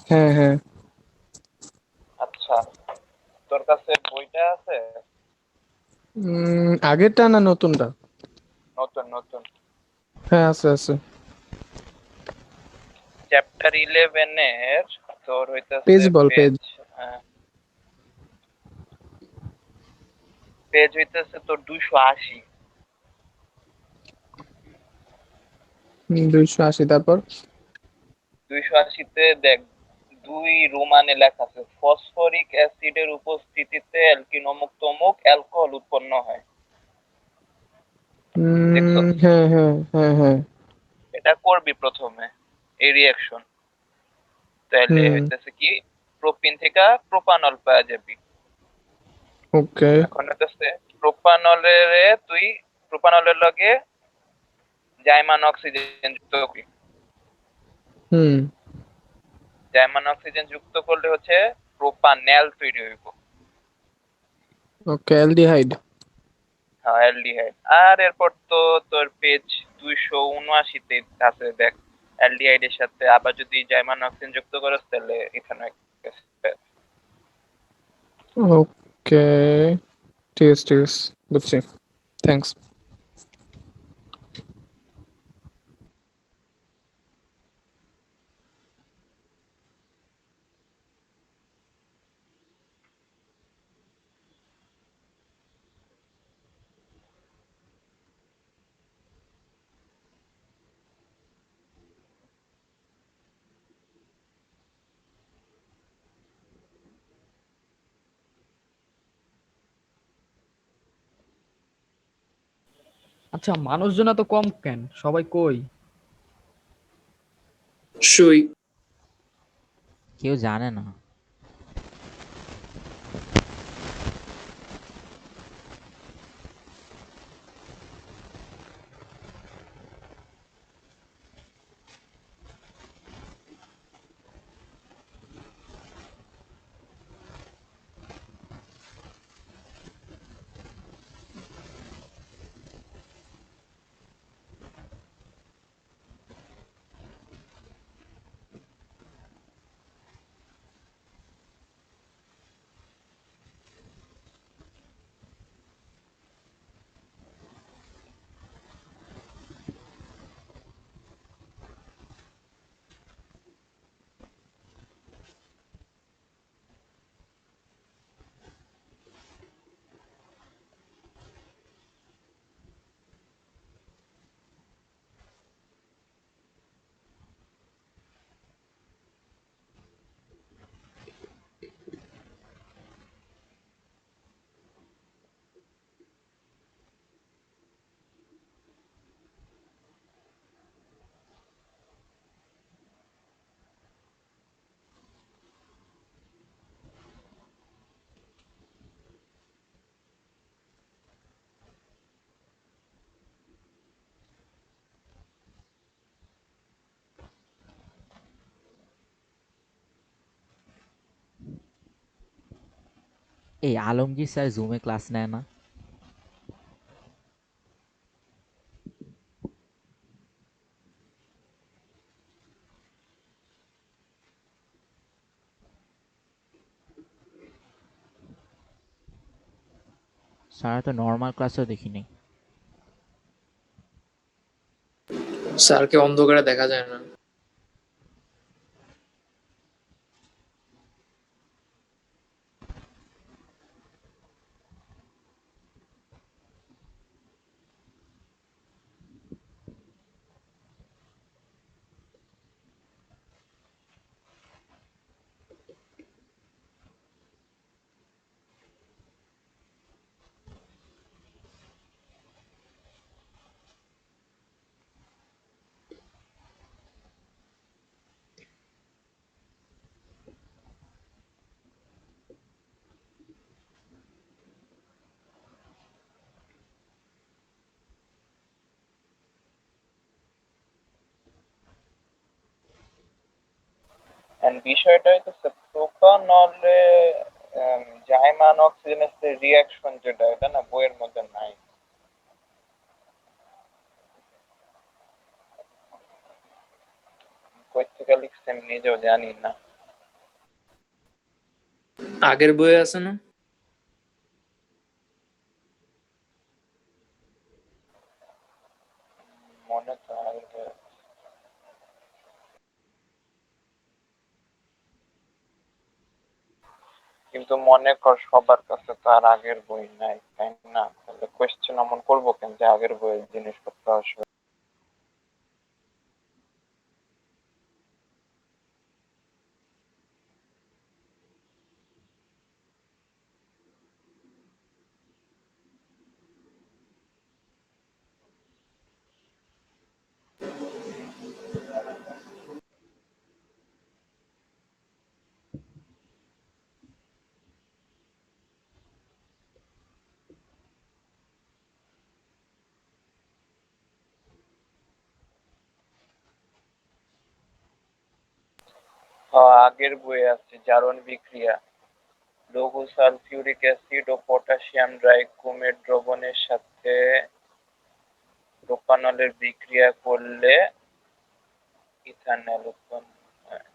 হ্যাঁ হ্যাঁ। আচ্ছা, তোর কাছে বইটা আছে? আগেরটা না নতুনটা? নতুন নতুন। হ্যাঁ আছে আছে। চ্যাপ্টার 11 এর তোর পেজ হইতেছে বল পেজ। পেজ, পেজ হইতেছে তোর 280। 280, তারপর? 280-তে দেখ, দুই রোমানে লেখা আছে, ফসফরিক অ্যাসিডের উপস্থিতিতে অ্যালকিন অমুক তমুক অ্যালকোহল উৎপন্ন হয়। দেখছস? হ্যাঁ হ্যাঁ হ্যাঁ হ্যাঁ। এটা করবি প্রথমে, এই রিয়াকশন। তাহলে হুম। হইতেছে কি, প্রোপিন থেকে প্রোপানল পাওয়া যাবি। ওকে। এখন হইতেছে প্রোপানলের, তুই প্রোপানলের লগে জাইমান অক্সিজেন যুক্ত করবি। হুম। জাইমান অক্সিজেন যুক্ত করলে হচ্ছে প্রোপানেল তৈরি হইব। ওকে, অ্যালডিহাইড। হ্যাঁ, অ্যালডিহাইড। আর এরপর তো তোর পেজ 279-তে আছে, দেখ অ্যালডিহাইড এর সাথে আবার যদি জাইমান অক্সিজেন যুক্ত করস তাহলে ইথানল গ্যাস। ওকে, ঠিক আছে ঠিক আছে, বুঝছি। থ্যাঙ্কস। আচ্ছা, মানুষজন এত কম কেন, সবাই কই? শুই। কেউ জানে না। এই আলমগীর স্যার জুমে ক্লাস নেয় না? স্যার তো নর্মাল ক্লাসেও দেখিনি। স্যারকে অন্ধকারে দেখা যায় না। এন্ড বিষয়টা হইতেছে প্রোপানলে জাইমান অক্সিজেনের সাথে রিয়াকশন যেটা, এটা না বইয়ের মধ্যে নাই। কই থেকে লিখছে আমি নিজেও জানি না। আগের বইয়ে আছে না? মনে তো আগের বইয়ে আছে। কিন্তু মনে কর সবার কাছে তো আর আগের বই নাই, তাই না? তাহলে কোয়েশ্চেন এমন করবো কেন যে আগের বইয়ের জিনিসপত্র আসবে? আগের বইয়ে আছে জারণ বিক্রিয়া, লঘু সালফিউরিক অ্যাসিড ও পটাশিয়াম ডাইক্রোমেট দ্রবণের সাথে প্রোপানলের বিক্রিয়া করলে ইথানল উৎপন্ন হয়।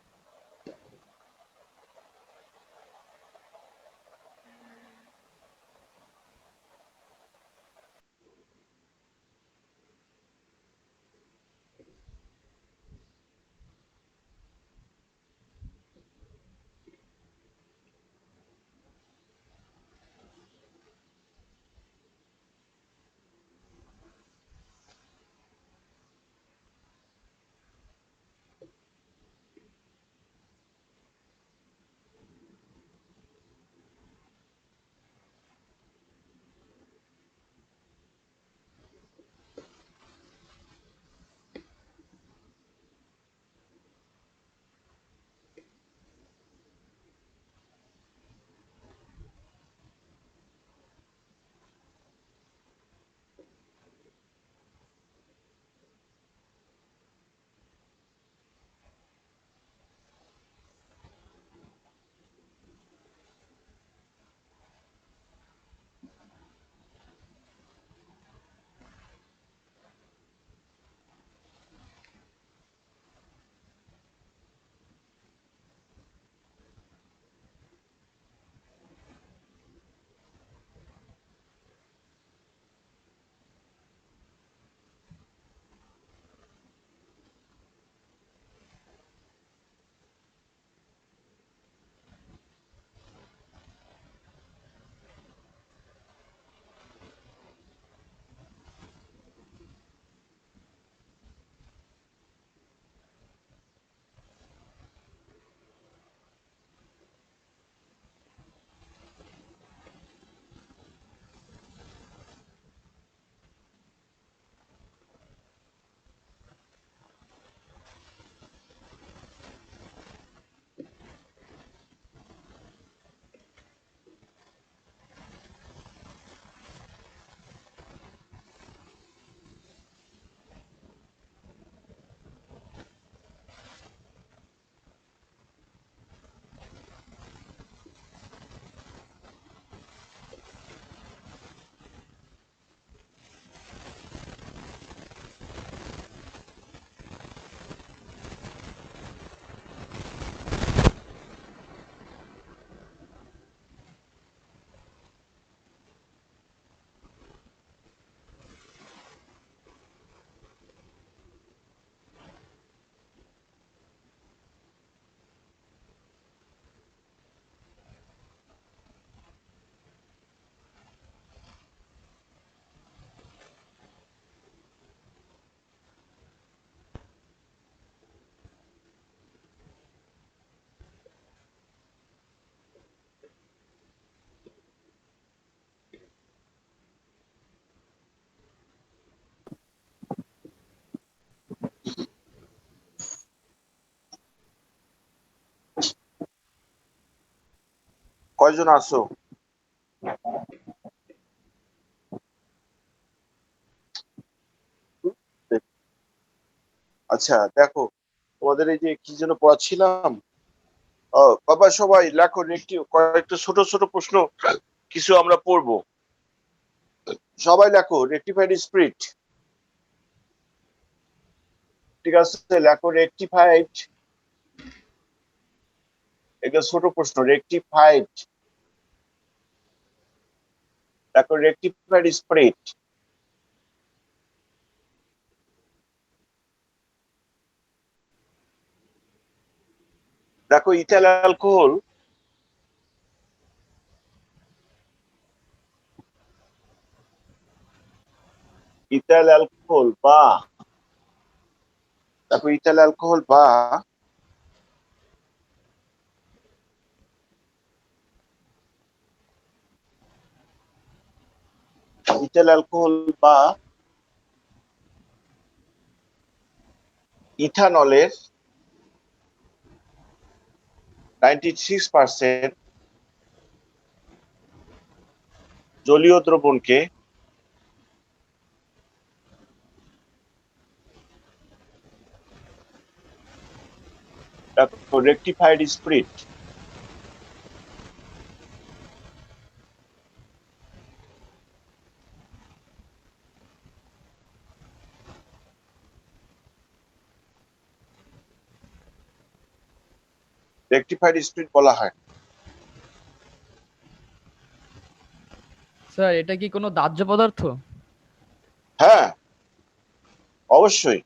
কয়জন আছো? আচ্ছা দেখো, তোমাদের এই যে কি যেন পড়াচ্ছিলাম, বাবা সবাই লেখো একটি কয়েকটা ছোট ছোট প্রশ্ন কিছু আমরা পড়বো। সবাই লেখো রেকটিফাইড স্পিরিট। ঠিক আছে, লেখো রেকটিফাইড। এটা ছোট প্রশ্ন, রেকটিফাইড দেখো রেকটিফাইড স্পিরিট, দেখো ইথাইল অ্যালকোহল, ইথাইল অ্যালকোহল বা দেখো ইথাইল অ্যালকোহল বা ইথাইল অ্যালকোহল বা ইথানলের 96% জলীয় দ্রবণকে রেকটিফাইড স্পিরিট, রেকটিফাইড স্পিরিট বলা হয়। স্যার এটা কি কোনো দাহ্য পদার্থ? হ্যাঁ অবশ্যই,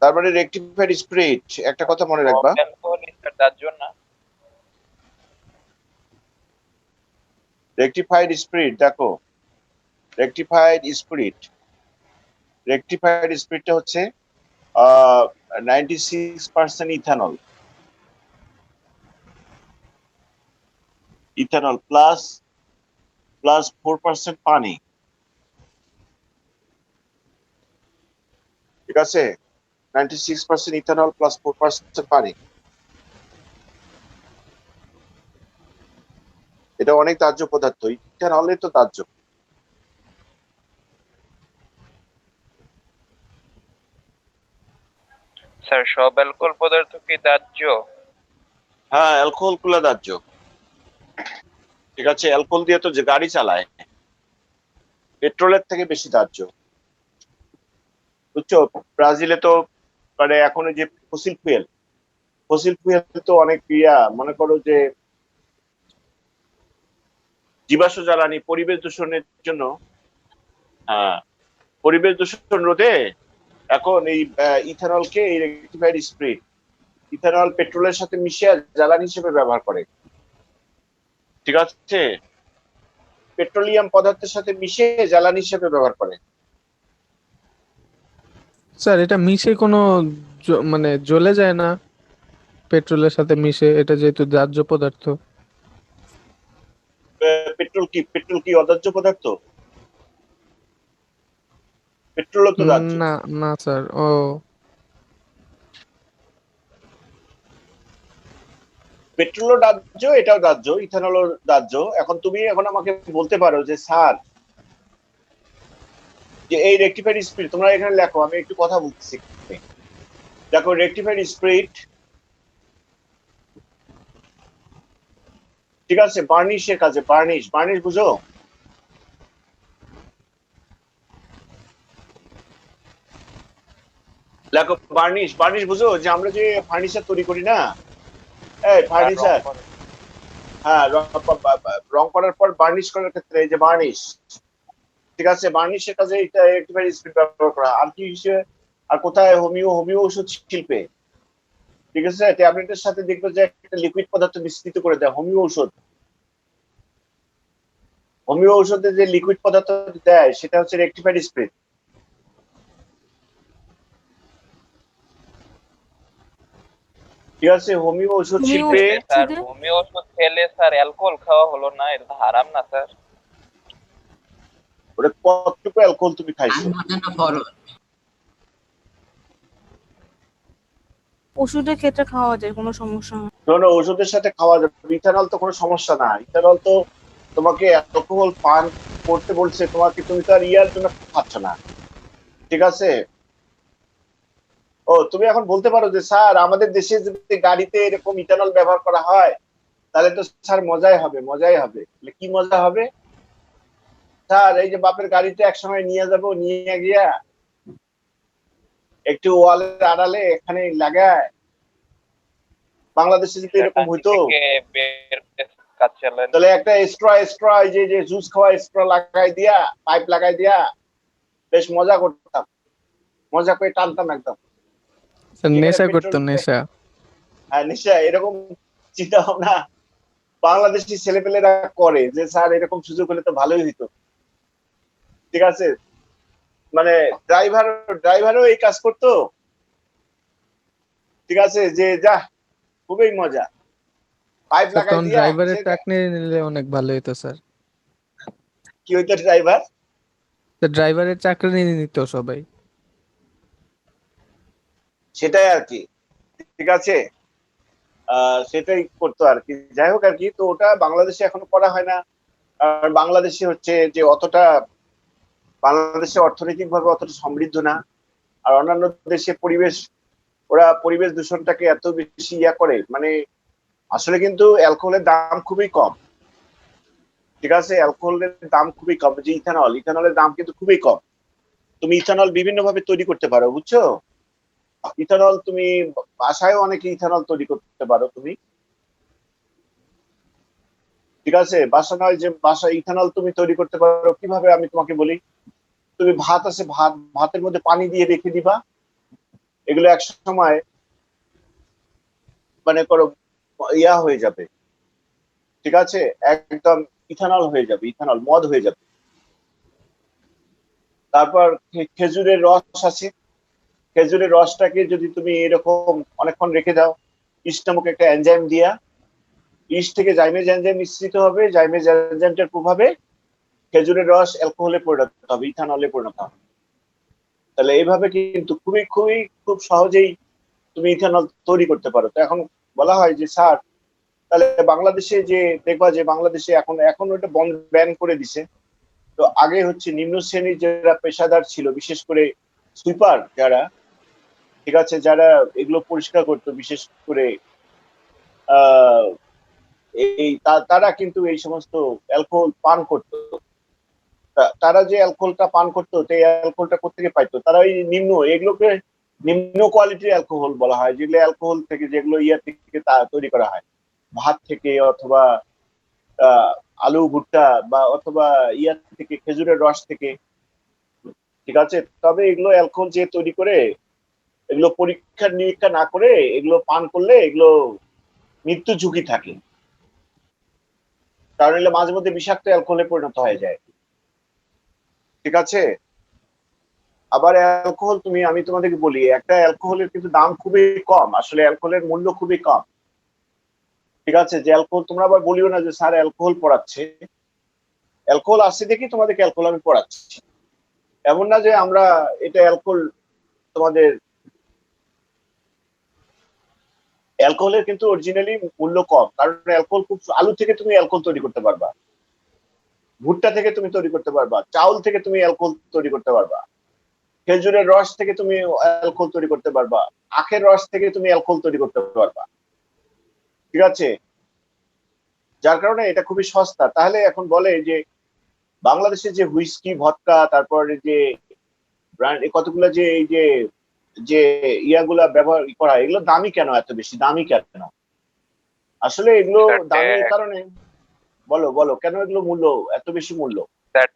তার মানে রেকটিফাইড স্পিরিট, একটা কথা মনে রাখবা, অ্যালকোহল তার জন্য রেকটিফাইড স্পিরিট, দেখো রেকটিফাইড স্পিরিট, রেকটিফাইড স্পিরিটটা হচ্ছে 96% ইথানল, ইথানল প্লাস 4% পানি, ঠিক আছে, 96% ইথানল প্লাস 4% পানি, এটা অনেক দাহ্য পদার্থ, ইথানলে তো দাহ্য। স্যার সব অ্যালকোহল পদার্থ কি দাহ্য? হ্যাঁ অ্যালকোহল গুলা দাহ্য, ঠিক আছে, অ্যালকোহল দিয়ে তো যে গাড়ি চালায়, পেট্রোলের থেকে বেশি দাহ্য, বুঝছো। ব্রাজিলে তো মানে এখন ওই যে ফসিল ফুয়েল তো অনেক মনে করো যে জীবাশ্ম জ্বালানি পরিবেশ দূষণের জন্য, হ্যাঁ পরিবেশ দূষণ রোধে এখন এই ইথানলকে, এই রেকটিফাইড স্পিরিট, ইথানল পেট্রোলের সাথে মিশিয়ে জ্বালানি হিসেবে ব্যবহার করে, ঠিক আছে, পেট্রোলিয়াম পদার্থের সাথে মিশিয়ে জ্বালানি হিসেবে ব্যবহার করে। স্যার এটা মিশে কোনো মানে জ্বলে যায় না পেট্রোলের সাথে মিশে, এটা যেহেতু দাহ্য পদার্থ। পেট্রোল কি অদাহ্য পদার্থ? পেট্রোলও তো দাহ্য। না না স্যার, ও পেট্রোলও দাহ্য, এটাও দাহ্য, ইথানলও দাহ্য। এখন তুমি এখন আমাকে বলতে পারো যে স্যার, যে এই রেকটিফাইড স্পিরিট তোমরা এখানে লেখো, আমি একটু কথা বলছি। দেখো রেকটিফাইড স্পিরিট, ঠিক আছে, বার্নিশের কাজে, বার্নিশ বুঝো, লেখো বার্নিশ বুঝো, যে আমরা যে ফার্নিচার তৈরি করি না, এই ফার্নিচার, হ্যাঁ রং করার পর বার্নিশ করার ক্ষেত্রে এই যে বার্নিশ, ঠিক আছে, বার্নিশের কাজে এটা রেকটিফাইড স্পিরিট ব্যবহার করা। আর কি হিসেবে, আর কোথায় হোমিও ওষুধ শিল্পে, ঠিক আছে, ট্যাবলেটের সাথে দেখবে যে একটা লিকুইড পদার্থ মিশ্রিত করে দেয়, হোমিও ঔষধে যে লিকুইড পদার্থ দেয় সেটা হচ্ছে রেকটিফাইড স্পিরিট, ঠিক আছে, হোমিও ঔষধ শিল্পে। স্যার হোমিও ওষুধ খেলে স্যার অ্যালকোহল খাওয়া হলো না, এটা তো হারাম না স্যার? ওটা কতটুকু অ্যালকোহল তুমি খাইছো? ওষুধের ক্ষেত্রে খাওয়া যায়, কোনো সমস্যা হয় না। ধরো ওষুধের সাথে খাওয়া যাবে, ইথানল তো কোনো সমস্যা না, ইথানল তো তোমাকে অ্যালকোহল পান করতে বলছে, তুমি তো আর ইয়ার জন্য খাচ্ছ না, ঠিক আছে। ও তুমি এখন বলতে পারো যে স্যার আমাদের দেশে যদি গাড়িতে এরকম ইথানল ব্যবহার করা হয় তাহলে তো স্যার মজাই হবে। কি মজা হবে স্যার? এই যে বাপের গাড়িতে একসময় নিয়ে গিয়া একটু ওয়ালের আড়ালে এখানে লাগায়, বাংলাদেশে যদি এরকম হইতো, কাজ চালান। তাহলে একটা এক্সট্রা যে যে জুস খাওয়া এক্সট্রা লাগাই দিয়া, পাইপ লাগাই দিয়া বেশ মজা করতাম, মজা করে টানতাম একদম। স্যার যেখানে নেশা পেট্রোল করতো, নেশা। হ্যাঁ নিশ্চয় এরকম চিন্তা ভাবনা বাংলাদেশি ছেলেপেলেরা করে যে স্যার এরকম সুযোগ হলে তো ভালোই হইতো। ঠিক আছে, মানে ড্রাইভারও এই কাজ করতো। ঠিক আছে, যে যা খুবই মজা, পাইপ স্যার লাগাই তখন দিয়া ড্রাইভারের চাকরি নিলে অনেক ভালো হতো স্যার। কি হইতো ড্রাইভার, ড্রাইভারের চাকরি নিত সবাই। সেটাই আর কি। ঠিক আছে, সেটাই করতো আর কি। যাই হোক আর কি, তো ওটা বাংলাদেশে এখনো করা হয় না। আর বাংলাদেশে হচ্ছে যে অতটা, বাংলাদেশে অর্থনৈতিক ভাবে অতটা সমৃদ্ধ না। আর অন্যান্য দেশে ওরা পরিবেশ দূষণটাকে এত বেশি ইয়া করে, মানে আসলে কিন্তু অ্যালকোহলের দাম খুবই কম। ঠিক আছে, অ্যালকোহলের দাম খুবই কম। যে ইথানলের দাম কিন্তু খুবই কম। তুমি ইথানল বিভিন্ন ভাবে তৈরি করতে পারো, বুঝছো? ইথানল তুমি বাসায় অনেকে ইথানল তৈরি করতে পারো তুমি। ঠিক আছে, বাসা নয় যে বাসায় ইথানল তুমি তৈরি করতে পারো কিভাবে আমি তোমাকে বলি। তুমি ভাত আছে, ভাতের মধ্যে পানি দিয়ে রেখে দিবা, এগুলো এক সময় মানে করো ইয়া হয়ে যাবে। ঠিক আছে, একদম ইথানল হয়ে যাবে, ইথানল মদ হয়ে যাবে। তারপর খেজুরের রস আছে, খেজুরের রসটাকে যদি তুমি এরকম অনেকক্ষণ রেখে দাও, ইস্ট নামক একটা এনজাইম দিয়া, ইস্ট থেকে জাইমেজ এনজাইম মিশ্রিত হবে, জাইমেজ এনজাইমটার প্রভাবে খেজুরের রস অ্যালকোহলে পরিণত হবে, ইথানলে পরিণত হবে। তাহলে এইভাবে কিন্তু খুব সহজেই তুমি ইথানল তৈরি করতে পারো। তো এখন বলা হয় যে স্যার তাহলে বাংলাদেশে যে দেখবা যে বাংলাদেশে এখন ওটা ব্যান করে দিছে। তো আগে হচ্ছে নিম্ন শ্রেণীর যারা পেশাদার ছিল, বিশেষ করে সুইপার যারা, ঠিক আছে, যারা এগুলো পরিষ্কার করতো, বিশেষ করে তারা কিন্তু এই সমস্ত অ্যালকোহল পান করতো। তারা যে অ্যালকোহলটা পান করতো, সেই অ্যালকোহলটা কোথেকে পাইতো? তারা ওই এগুলোকে নিম্ন কোয়ালিটির অ্যালকোহল বলা হয়, যেগুলো অ্যালকোহল থেকে, যেগুলো ইয়া থেকে তৈরি করা হয়, ভাত থেকে অথবা আলু ভুট্টা বা অথবা ইয়া থেকে, খেজুরের রস থেকে। ঠিক আছে, তবে এগুলো অ্যালকোহল যে তৈরি করে, এগুলো পরীক্ষা নিরীক্ষা না করে এগুলো পান করলে এগুলো মৃত্যু ঝুঁকি থাকে, কারণ এগুলো মাঝে মধ্যে বিষাক্ত অ্যালকোহলে পরিণত হয়ে যায়। ঠিক আছে, আবার অ্যালকোহল আমি তোমাদেরকে বলি, একটা অ্যালকোহলের কিন্তু দাম খুবই কম, আসলে অ্যালকোহলের মূল্য খুবই কম। ঠিক আছে, যে অ্যালকোহল তোমরা আবার বলিও না যে স্যার অ্যালকোহল পড়াচ্ছে, অ্যালকোহল আসছে দেখি তোমাদেরকে অ্যালকোহল আমি পড়াচ্ছি, এমন না যে আমরা এটা অ্যালকোহল তোমাদের। অ্যালকোহলের কিন্তু অরিজিনালি মূল্য কম, কারণ অ্যালকোহল আলু থেকে তুমি অ্যালকোহল তৈরি করতে পারবা, ভুট্টা থেকে তুমি তৈরি করতে পারবা, চাউল থেকে তুমি অ্যালকোহল তৈরি করতে পারবা, খেজুরের রস থেকে তুমি অ্যালকোহল তৈরি করতে পারবা, আখের রস থেকে তুমি অ্যালকোহল তৈরি করতে পারবা। ঠিক আছে, যার কারণে এটা খুবই সস্তা। তাহলে এখন বলে যে বাংলাদেশে যে হুইস্কি, ভদকা, তারপরে যে ব্র্যান্ড কতগুলো যে এই যে যে ইয়াগুলা ব্যবহার করা, এগুলো দামি কেন, এত বেশি দামি কেন? আসলে এগুলো দামি এই কারণে, বলো বলো কেন এগুলো মূল্য এত বেশি মূল্য?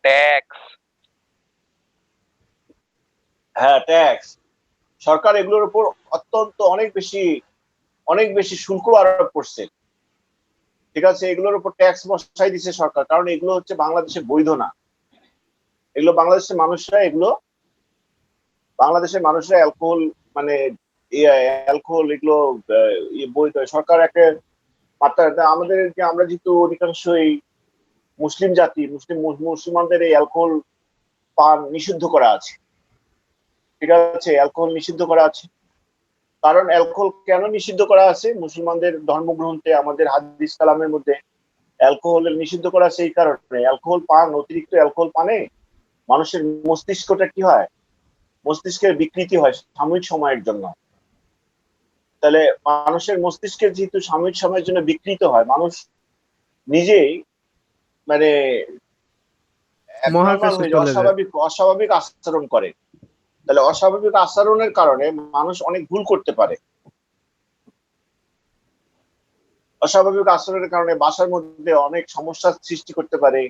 ট্যাক্স। হ্যাঁ, ট্যাক্স। সরকার এগুলোর উপর অনেক বেশি শুল্ক আরোপ করছে। ঠিক আছে, এগুলোর উপর ট্যাক্স বসাই দিচ্ছে সরকার, কারণ এগুলো হচ্ছে বাংলাদেশে বৈধ না। এগুলো বাংলাদেশের মানুষরা অ্যালকোহল মানে অ্যালকোহল এগুলো বৈধ। সরকার একটা মাত্রা, আমাদের যে আমরা যেহেতু অধিকাংশই মুসলিম জাতি, মুসলমানদের এই অ্যালকোহল পান নিষিদ্ধ করা আছে। ঠিক আছে, অ্যালকোহল নিষিদ্ধ করা আছে। কারণ অ্যালকোহল কেন নিষিদ্ধ করা আছে? মুসলমানদের ধর্মগ্রন্থে, আমাদের হাদিস কালামের মধ্যে অ্যালকোহলের নিষিদ্ধ করা আছে এই কারণে, অতিরিক্ত অ্যালকোহল পানে মানুষের মস্তিষ্কটা কি হয়, মস্তিষ্কের বিকৃতি হয় সাময়িক সময়ের জন্য। তাহলে মানুষের মস্তিষ্কের যেহেতু সাময়িক সময়ের জন্য বিকৃত হয়, মানুষ নিজেই মানে মহাকাশে হয়ে যায়, চলে যায়। অস্বাভাবিক আচরণ করে। তাহলে অস্বাভাবিক আচরণের কারণে মানুষ অনেক ভুল করতে পারে। অস্বাভাবিক আচরণের কারণে বাসার মধ্যে অনেক সমস্যার সৃষ্টি করতে পারে।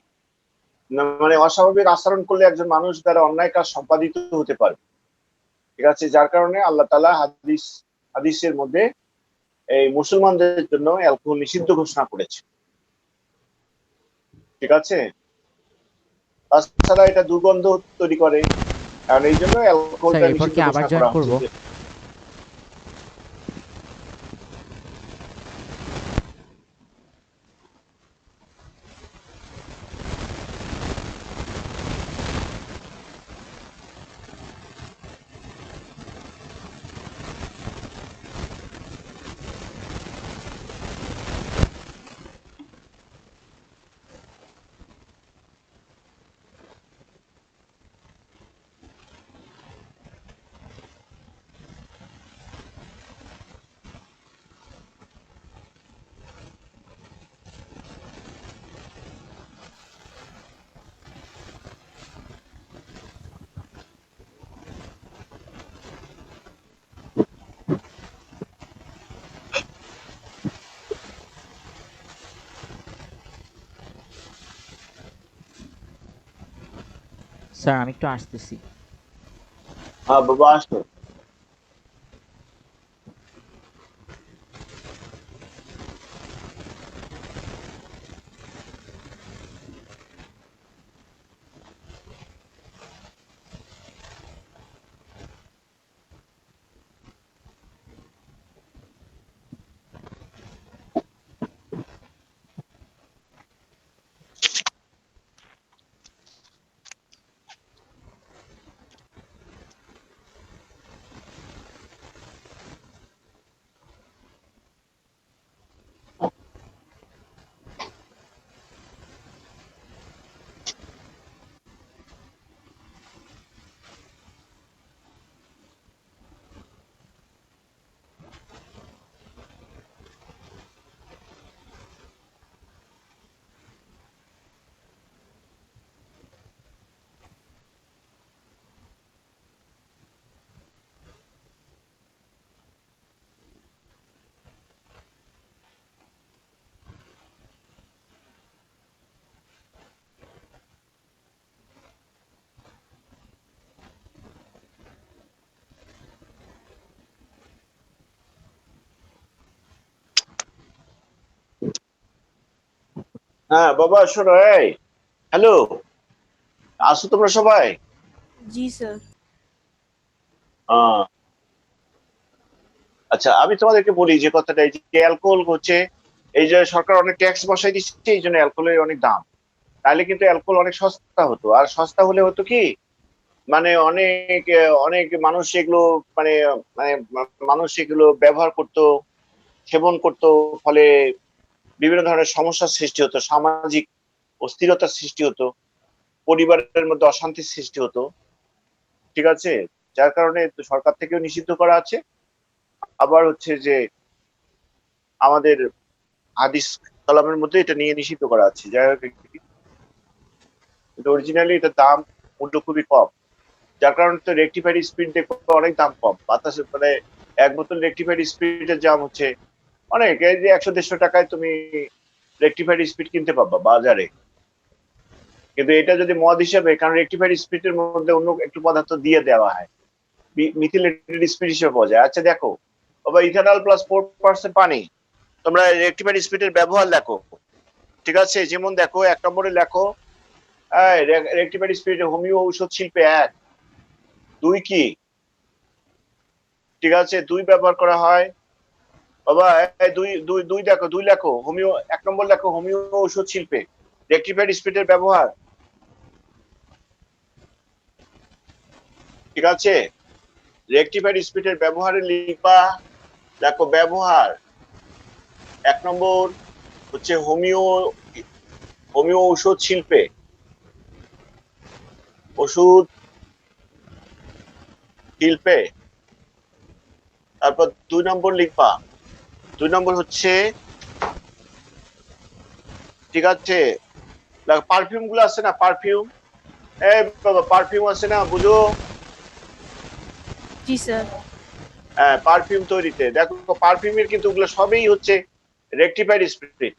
মানে অস্বাভাবিক আচরণ করলে একজন মানুষ দ্বারা অন্যায় কাজ সম্পাদিত হতে পারে। ঠিক আছে, যার কারণে আল্লাহ তাআলা হাদিসের মধ্যে এই মুসলমানদের জন্য অ্যালকোহল নিষিদ্ধ ঘোষণা করেছে। ঠিক আছে, তাছাড়া এটা দুর্গন্ধ তৈরি করে, কারণ এই জন্য অ্যালকোহলটা স্যার, এরপর নিষিদ্ধ কি আবার ঘোষণা জয়েন করা করবো? হচ্ছে। স্যার, আমি একটু আসতেছি। হ্যাঁ বাবা, আসো। হ্যাঁ বাবা, শোনো, এই হ্যালো, আসো তোমরা সবাই। জি স্যার। আহ, আচ্ছা, আমি তোমাদেরকে বলি যে কথাটা, এই যে অ্যালকোহল হচ্ছে, এই যে সরকার অনেক ট্যাক্স বসাই দিচ্ছে, এই জন্য অ্যালকোহলের অনেক দাম। তাহলে কিন্তু অ্যালকোহল অনেক সস্তা হতো, আর সস্তা হলে হতো কি, মানে অনেক অনেক মানুষ এগুলো, মানে মানে মানুষ এগুলো ব্যবহার করতো, সেবন করতো, ফলে বিভিন্ন ধরনের সমস্যার সৃষ্টি হতো, সামাজিক অস্থিরতার সৃষ্টি হতো, পরিবারের মধ্যে অশান্তির সৃষ্টি হতো। ঠিক আছে, যার কারণে সরকার থেকেও নিষিদ্ধ করা আছে। আবার হচ্ছে যে আমাদের হাদিস কালামের মধ্যে এটা নিয়ে নিষিদ্ধ করা আছে। যাই হোক, অরিজিনালি এটার দাম মূল্য খুবই কম, যার কারণে তো রেকটিফাইড স্পিড দেখো অনেক দাম কম। বাতাসে মানে এক বোতল রেকটিফাইড স্পিডের দাম হচ্ছে অনেক, এই যে 100-150 টাকায় তুমি রেকটিফাইড স্পিড কিনতে পারবা বাজারে। কিন্তু এটা যদি মদ হিসেবে, কারণ রেকটিফাইড স্পিডের মধ্যে অন্য একটু পদার্থ দিয়ে দেওয়া হয়, মিথিলেটেড স্পিড হিসেবে পাওয়া যায়। আচ্ছা দেখো বাবা, ইথানল প্লাস 4% পানি, তোমরা রেকটিফাইড স্পিডের ব্যবহার লেখো। ঠিক আছে, যেমন দেখো 1 নম্বরে লেখো, রেকটিফাইড স্পিড হোমিও ঔষধ শিল্পে 1। 2 কি? ঠিক আছে, 2 ব্যবহার করা হয় বাবা। দুই দুই দুই দেখো, 2 লেখো হোমিও, 1 নম্বর লেখো হোমিও ঔষধ শিল্পে রেকটিফাইড স্পিডের ব্যবহার। ঠিক আছে, রেকটিফাইড স্পিডের ব্যবহারে লিখবা, দেখো ব্যবহার 1 নম্বর হচ্ছে হোমিও ঔষধ শিল্পে, ওষুধ শিল্পে। তারপর 2 নম্বর লিখবা, 2 নম্বর হচ্ছে, ঠিক আছে, পারফিউম গুলো আছে না, পারফিউম, এই বাবা পারফিউম আছে না, বুঝো? জি স্যার। হ্যাঁ, পারফিউম তৈরিতে দেখো, পারফিউমের কিন্তু ওগুলো সবই হচ্ছে রেকটিফাইড স্পিরিট।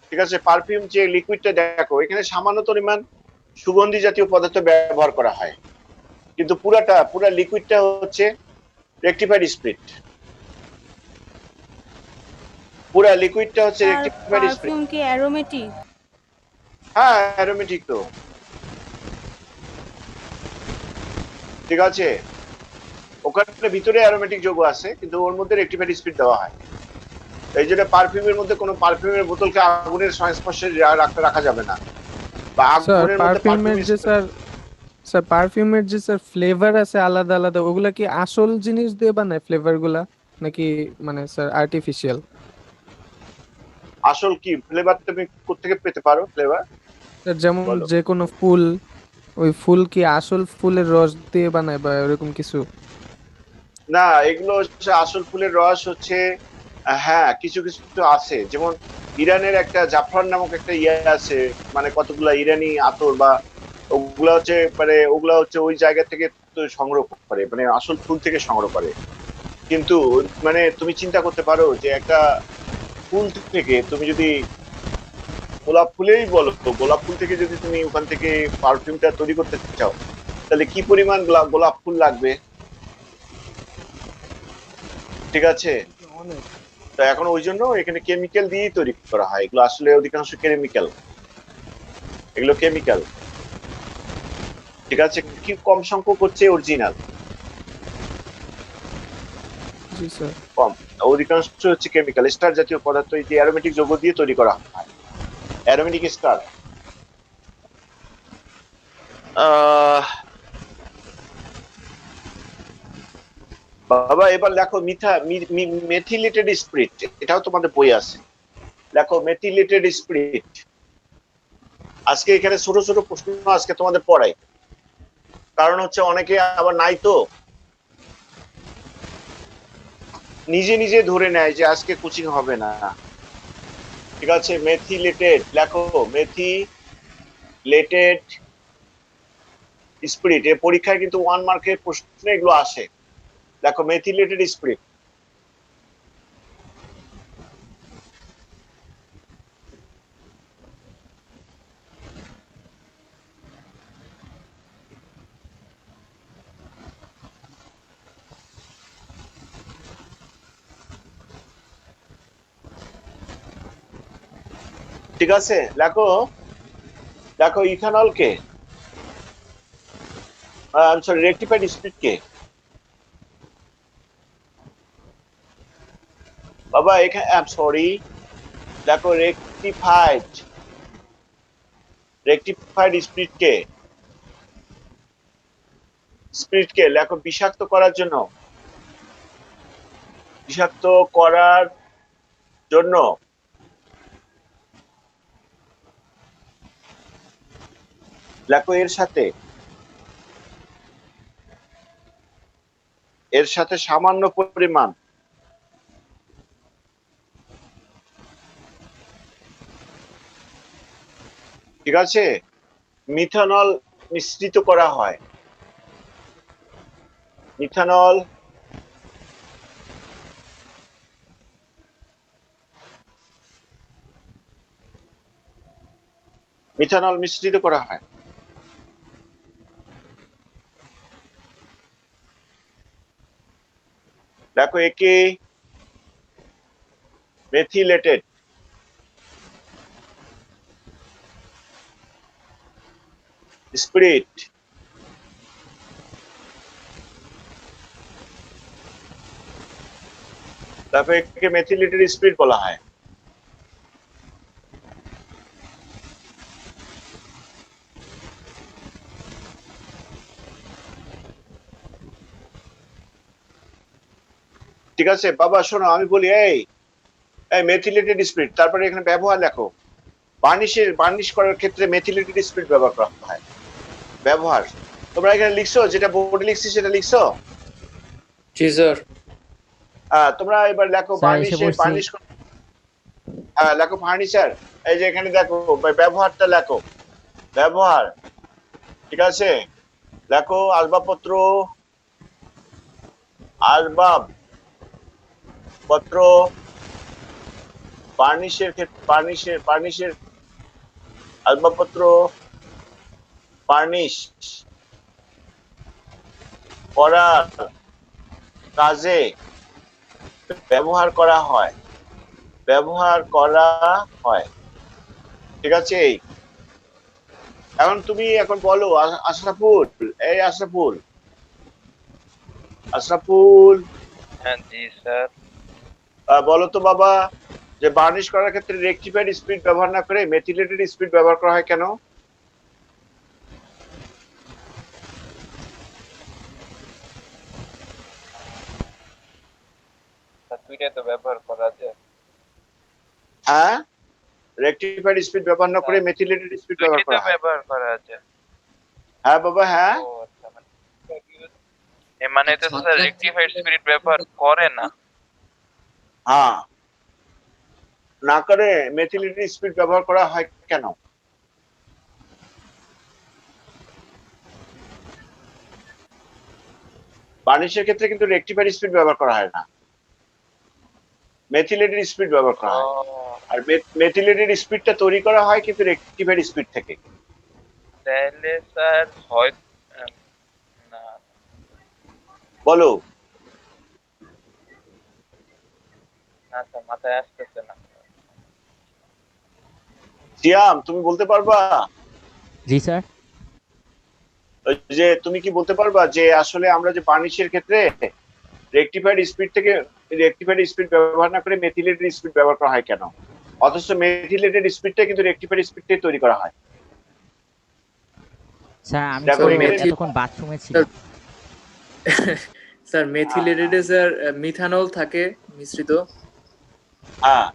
ঠিক আছে, পারফিউম যে লিকুইডটা দেখো এখানে সামান্য পরিমাণ সুগন্ধি জাতীয় পদার্থ ব্যবহার করা হয়, কিন্তু পুরা লিকুইডটা হচ্ছে রেকটিফাইড স্পিরিট। পুরা লিকুইডটা হচ্ছে আর রেকটিফাইড স্পিরিট। পারফিউম কি অ্যারোমেটিক? হ্যাঁ, অ্যারোমেটিক তো। ঠিক আছে, ওখানে ভিতরে অ্যারোমেটিক যৌগ আছে, কিন্তু ওর মধ্যে রেকটিফাইড স্পিরিট দেওয়া হয়। এই জন্য পারফিউমের মধ্যে কোনো পারফিউমের বোতলকে আগুনের সংস্পর্শে রাখা যাবে না, বা স্যার আগুনের মধ্যে পারফিউমের যে পারফিউম। স্যার পারফিউমের যে স্যার ফ্লেভার আছে আলাদা আলাদা, ওগুলা কি আসল জিনিস দিয়ে বানায় ফ্লেভার গুলা, নাকি মানে স্যার আর্টিফিশিয়াল? আসল কি ফ্লেভার তুমি কোত্থেকে পেতে পারো ফ্লেভার? যেমন বলো। যে কোনো ফুল, ওই ফুল কি আসল ফুলের রস দিয়ে বানায় বা এরকম কিছু? না, এগুলো হচ্ছে আসল ফুলের রস হচ্ছে, হ্যাঁ কিছু কিছু আছে, যেমন ইরানের একটা জাফরান নামক একটা ইয়ে আছে, মানে কতগুলা ইরানি আতর বা ওগুলা হচ্ছে ওই জায়গা থেকে তো সংগ্রহ করে, মানে আসল ফুল থেকে সংগ্রহ করে। কিন্তু মানে তুমি চিন্তা করতে পারো যে একটা ফুল থেকে তুমি যদি গোলাপ ফুলেই বলো, তো গোলাপ ফুল থেকে যদি তুমি ওখান থেকে পারফিউমটা তৈরি করতে চাও, তাহলে কি পরিমাণ গোলাপ ফুল লাগবে? ঠিক আছে, তো এখন ওই জন্য এখানে কেমিক্যাল দিয়েই তৈরি করা হয়, এগুলো আসলে অধিকাংশ কেমিক্যাল। ঠিক আছে, কি কম সংখ্যক হচ্ছে অরিজিনাল, জি স্যার। কম। অধিকাংশ হচ্ছে কেমিক্যাল, স্টার জাতীয় পদার্থ, এই যে অ্যারোমেটিক যৌগ দিয়ে তৈরি করা হয়, অ্যারোমেটিক স্টার। বাবা এবার লেখো মেথিলেটেড স্পিরিট, এটাও তোমাদের বই আছে, লেখো মেথিলেটেড স্পিরিট। আজকে এখানে ছোট ছোট প্রশ্ন আজকে তোমাদের পড়াই, কারণ হচ্ছে অনেকে আবার নাই তো, নিজে নিজে ধরে নেয় যে আজকে কোচিং হবে না। ঠিক আছে, মেথিলেটেড লেখো, মেথিলেটেড স্পিরিট, এর পরীক্ষায় কিন্তু 1 মার্কের প্রশ্ন এগুলো আসে। দেখো মেথিলেটেড স্পিরিট। ঠিক আছে, দেখো ইথানল কে, সরি রেকটিফাইড স্পিরিট কে? বাবা এখানে সরি, দেখো রেকটিফাইড স্পিরিট কে লেখো বিষাক্ত করার জন্য লেখো এর সাথে সামান্য পরিমাণ ঠিক আছে মিথানল মিশ্রিত করা হয়। মিথানল মিশ্রিত করা হয়। দেখো একে মেথিলেটেড স্পিরিট, তারপরে একে মেথিলেটেড স্পিরিট বলা হয়। ঠিক আছে বাবা শোনো, আমি বলি এই মেথিলেটেড স্পিরিট, তারপরে এখানে ব্যবহার লেখো। বার্নিশ করার ক্ষেত্রে মেথিলেটেড স্পিরিট ব্যবহার করা হয়। ব্যবহার তোমরা এখানে লিখছো, যেটা বোর্ডে লিখছি সেটা লিখছো? জি স্যার। তোমরা এবার লেখো স্যার এসে পড়ছি। লেখো ফার্নিচার। এই যে এখানে দেখো ব্যবহারটা লেখো, ব্যবহার। ঠিক আছে, লেখো আসবাবপত্র বার্নিশের আসবাবপত্র বার্নিশ করার কাজে ব্যবহার করা হয় ঠিক আছে। এখন বলো আশরাফুল, এই আশরাফুল হ্যাঁ জি স্যার। বলো তো বাবা, যে বার্নিশ করার ক্ষেত্রে রেকটিফাইড স্পিড ব্যবহার না করে মেথিলেটেড স্পিড ব্যবহার করা হয় কেন? দুইটাই তো ব্যবহার করা যায়। হ্যাঁ, রেকটিফাইড স্পিড ব্যবহার না করে মেথিলেটেড স্পিড ব্যবহার দুইটাই তো করা হয়। ব্যবহার করা যায়। হ্যাঁ বাবা, হ্যাঁ। ও আচ্ছা, মানে তো স্যার রেকটিফাইড স্পিরিট ব্যবহার করে না। হ্যাঁ, না করে মেথিলেটেড স্পিড ব্যবহার করা হয় কেন? বার্নিশের ক্ষেত্রে কিন্তু রেকটিফাইড স্পিড ব্যবহার করা হয় না, মেথিলেটেড স্পিড ব্যবহার করা হয়। আর মেথিলেটেড স্পিডটা তৈরি করা হয় কিন্তু রেকটিফাইড স্পিড থেকে। তাহলে স্যার হয় না, বলো। না স্যার মাথায় আসতেছে না। সিয়াম, তুমি বলতে পারবা? জি স্যার। ওই যে তুমি কি বলতে পারবা যে আসলে আমরা যে বার্নিশের ক্ষেত্রে রেকটিফাইড স্পিড ব্যবহার না করে মেথিলেটেড স্পিড ব্যবহার করা হয় কেন, অথচ মেথিলেটেড স্পিডটা কিন্তু রেকটিফাইড স্পিডটাই তৈরি করা হয়? স্যার আমি দেখো, তো মেথি- এতক্ষণ বাথরুমে ছিলাম। স্যার মেথিলেটেডে স্যার মিথানল থাকে মিশ্রিত, হ্যাঁ,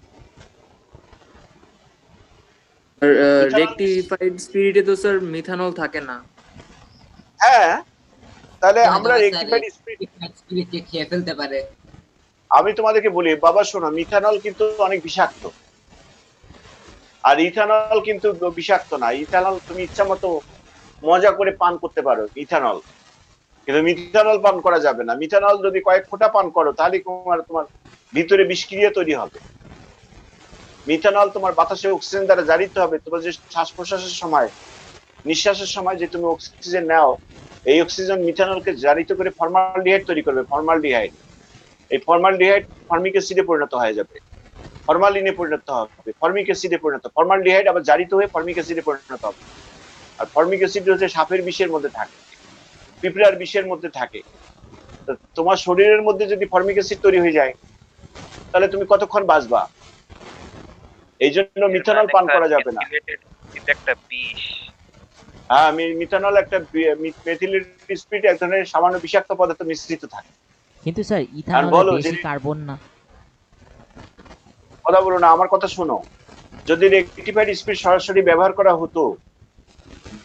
আর মিথানল রেকটিফাইড স্পিরিটে তো স্যার মিথানল থাকে না। হ্যাঁ, তাহলে হয়তো আমরা বা রেকটিফাইড স্যার স্পিড, স্পিরিটকে খেয়ে ফেলতে পারে। আমি তোমাদেরকে বলি বাবা, শোনো, মিথানল কিন্তু অনেক বিষাক্ত, আর ইথানল কিন্তু বিষাক্ত না। ইথানল তুমি ইচ্ছা মতো মজা করে পান করতে পারো ইথানল, কিন্তু মিথানল পান করা যাবে না। মিথানল যদি কয়েক ফোঁটা পান করো তাহলে তোমার ভিতরে বিষক্রিয়া তৈরি হবে। মিথানল তোমার বাতাসে অক্সিজেন দ্বারা জারিত হবে। তোমার যে শ্বাস প্রশ্বাসের সময়, নিঃশ্বাসের সময় যে তুমি অক্সিজেন নাও, এই অক্সিজেন মিথানলকে জারিত করে ফর্মালডিহাইড তৈরি করবে। ফর্মালডিহাইড, এই ফর্মালডিহাইড ফর্মিক অ্যাসিডে পরিণত হয়ে যাবে, ফরমালিনে পরিণত হবে, ফর্মিক অ্যাসিডে পরিণত, ফর্মালডিহাইড আবার জারিত হয়ে ফর্মিক অ্যাসিডে পরিণত হবে। আর ফর্মিক অ্যাসিড হচ্ছে সাপের বিষের মধ্যে থাকে, পিঁপড়ার বিষের মধ্যে থাকে। তো তোমার শরীরের মধ্যে যদি ফর্মিক অ্যাসিড তৈরি হয়ে যায় তাহলে তুমি কতক্ষণ বাঁচবা? এই জন্য মিথানল পান করা যাবে না। এটা একটা বিষ। হ্যাঁ, মিথানল একটা মেথিলেটেড স্পিরিট, এক ধরনের সামান্য বিষাক্ত পদার্থ মিশ্রিত থাকে। কিন্তু স্যার আর ইথানলে বলো বেশি যে- কার্বন না? কথা বলো না, আমার কথা শোনো। যদি রেকটিফাইড স্পিড সরাসরি ব্যবহার করা হতো,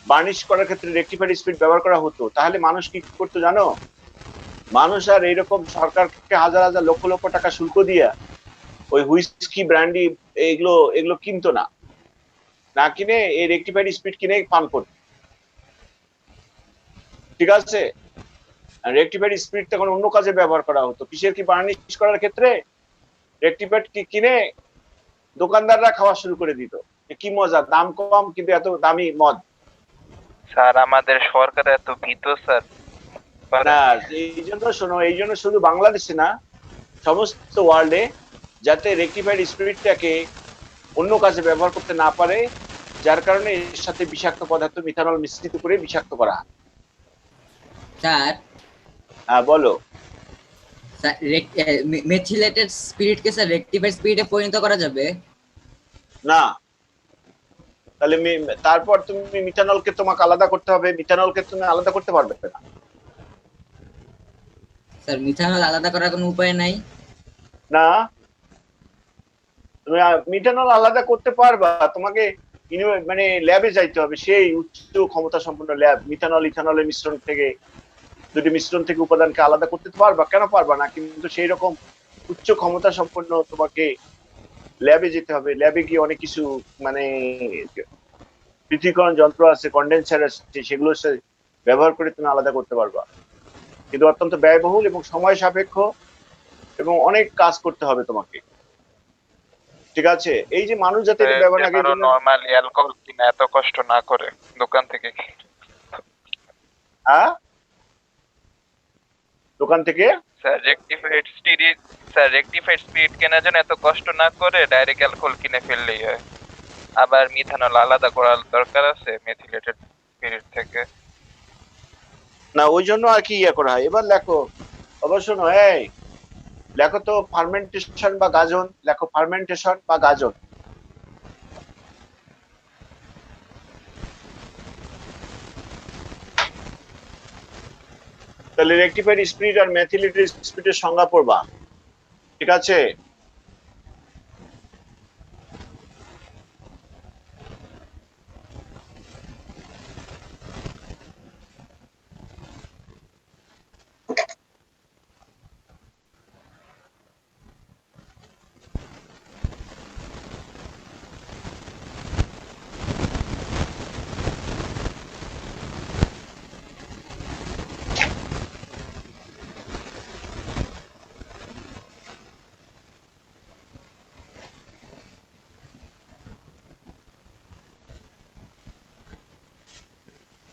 বার্নিশ করার ক্ষেত্রে রেকটিফাইড স্পিড ব্যবহার করা হতো, তাহলে মানুষ কি করতো জানো? মানুষ আর এইরকম সরকারকে হাজার হাজার লক্ষ লক্ষ টাকা শুল্ক দিয়ে ওই হুইস্কি ব্র্যান্ডি এগুলো কিনতো না, না কিনে এই রেকটিফাইড স্পিড কিনে পান করতো। ঠিক আছে, রেকটিফাইড স্পিড তখন অন্য কাজে ব্যবহার করা হতো। কিসের কি? বার্নিশ করার ক্ষেত্রে রেকটিফাইড কিনে দোকানদাররা খাওয়া শুরু করে দিত। কি মজা, দাম কম কিন্তু এত দামি মদ। স্যার আমাদের সরকার এত ভীত স্যার। না, এই জন্য শোনো, এই জন্য শুধু বাংলাদেশে না, সমস্ত ওয়ার্ল্ডে যাতে রেকটিফাইড স্পিরিটটাকে অন্য কাজে ব্যবহার করতে না পারে, যার কারণে এর সাথে বিষাক্ত পদার্থ মিথানল মিশ্রিত করে বিষাক্ত করা হয়। স্যার হ্যাঁ বলো। মেথিলেটেড স্পিরিটকে স্যার রেকটিফাইড স্পিরিটে পরিণত করা যাবে না, তাহলে তারপর তুমি মিথানলকে তোমাকে আলাদা করতে হবে, মিথানলকে তুমি আলাদা করতে পারবে না। স্যার? মিথানল আলাদা করার কোনো উপায় নাই? না, তুমি মিথানল আলাদা করতে পারবা, তোমাকে মানে ল্যাবে যাইতে হবে, সেই উচ্চ ক্ষমতা সম্পন্ন ল্যাব। মিথানল ইথানলের মিশ্রণ থেকে, দুটি মিশ্রণ থেকে উপাদানকে আলাদা করতে পারবা, কেন পারবা না? কিন্তু সেই রকম উচ্চ ক্ষমতা সম্পন্ন তোমাকে ল্যাবে যেতে হবে। ল্যাবে গিয়ে অনেক কিছু মানে পৃথকীকরণ যন্ত্র আছে, কন্ডেন্সার আছে, সেগুলো ব্যবহার করে তুমি আলাদা করতে পারবা, কিন্তু অত্যন্ত ব্যয়বহুল এবং সময় সাপেক্ষ এবং অনেক কাজ করতে হবে তোমাকে। ঠিক আছে, এই যে মানুষ যাতে এটা ব্যবহার আগে জন্য নরমালি অ্যালকোহল কিনা এত কষ্ট না করে দোকান থেকে হ্যাঁ দোকান থেকে স্যার রেকটিফাইড স্পিরিট কেনার জন্য এত কষ্ট না করে ডাইরেক্ট অ্যালকোহল কিনে ফেললেই হয়। আবার মিথানল আলাদা করার দরকার আছে মেথিলেটেড স্পিরিট থেকে। না ওই জন্য আর কি ইয়ে করা হয়। এবার লেখো অবশ্য নয়, এই লেখো তো ফার্মেন্টেশন বা গাজন, লেখো ফার্মেন্টেশন বা গাজন। তাহলে রেকটিফাইড স্পিরিট আর মেথিলেটেড স্পিরিটের সংজ্ঞা পড়বা, ঠিক আছে?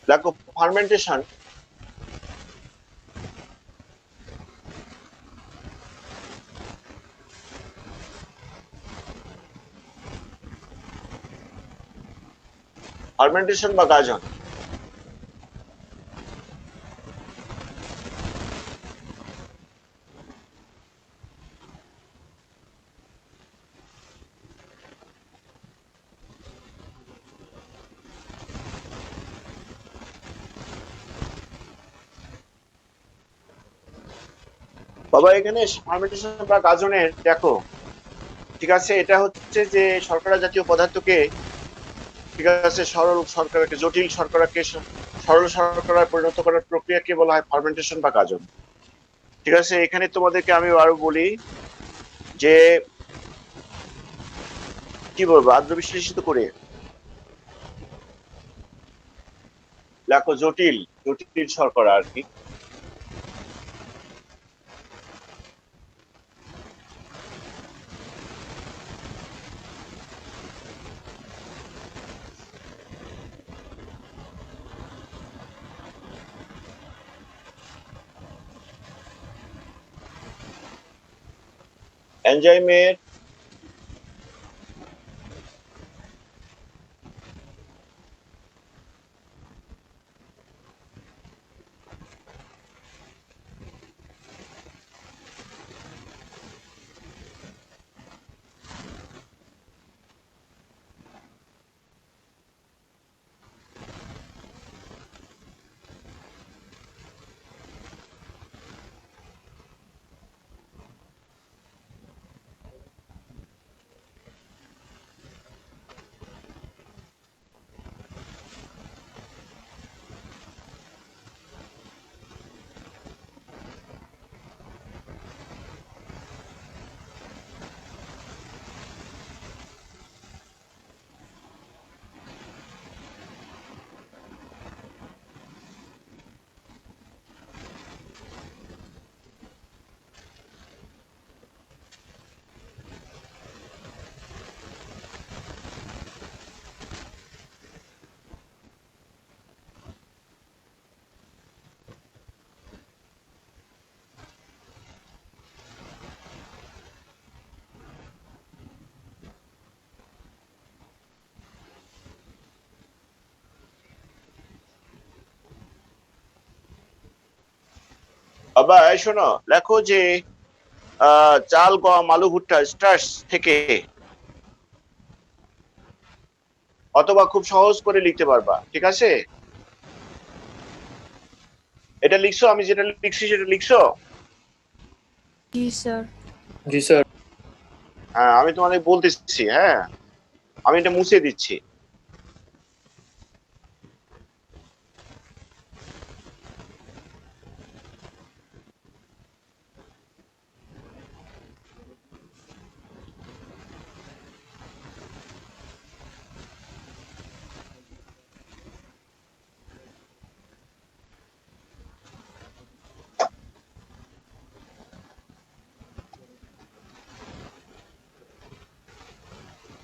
দেখো ফার্মেন্টেশন ফার্মেন্টেশন বা গাজন বাবা এখানে ফার্মেন্টেশন বা গাজনের দেখো, ঠিক আছে, এটা হচ্ছে যে শর্করা জাতীয় পদার্থকে, ঠিক আছে, সরল শর্করাকে জটিল শর্করাকে সরল শর্করায় পরিণত করার প্রক্রিয়াকে বলা হয় ফার্মেন্টেশন বা গাজন। ঠিক আছে, এখানে তোমাদেরকে আমি আরো বলি যে কি বলবো, আদ্র বিশ্লেষিত করে লেখো জটিল জটিল শর্করা আর কি। এনজাইমের আবার শোনো, লেখো যে চাল, গম, আলু, ভুট্টা স্টার্চ থেকে, অথবা খুব সহজ করে লিখতে পারবা, ঠিক আছে? এটা লিখছো, আমি যেটা লিখছি সেটা লিখছো? জি স্যার। জি স্যার। হ্যাঁ আমি তোমাদের বলতেছি, হ্যাঁ আমি এটা মুছে দিচ্ছি।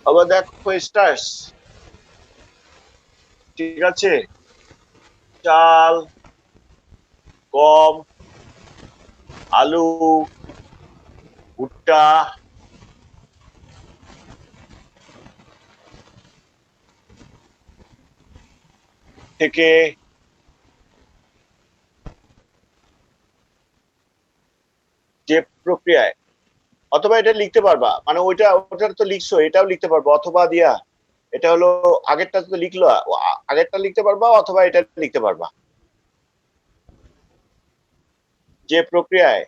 আবার দেখো স্টার্স, ঠিক আছে, চাল, গম, আলু, ভুট্টা, থেকে যে প্রক্রিয়ায়, অথবা এটা লিখতে পারবা, মানে ওটা তো লিখছো, এটাও লিখতে পারবা, অথবা দিয়া এটা হলো আগেরটা তো লিখলো, আগেরটা লিখতে পারবা অথবা এটা লিখতে পারবা। যে প্রক্রিয়ায়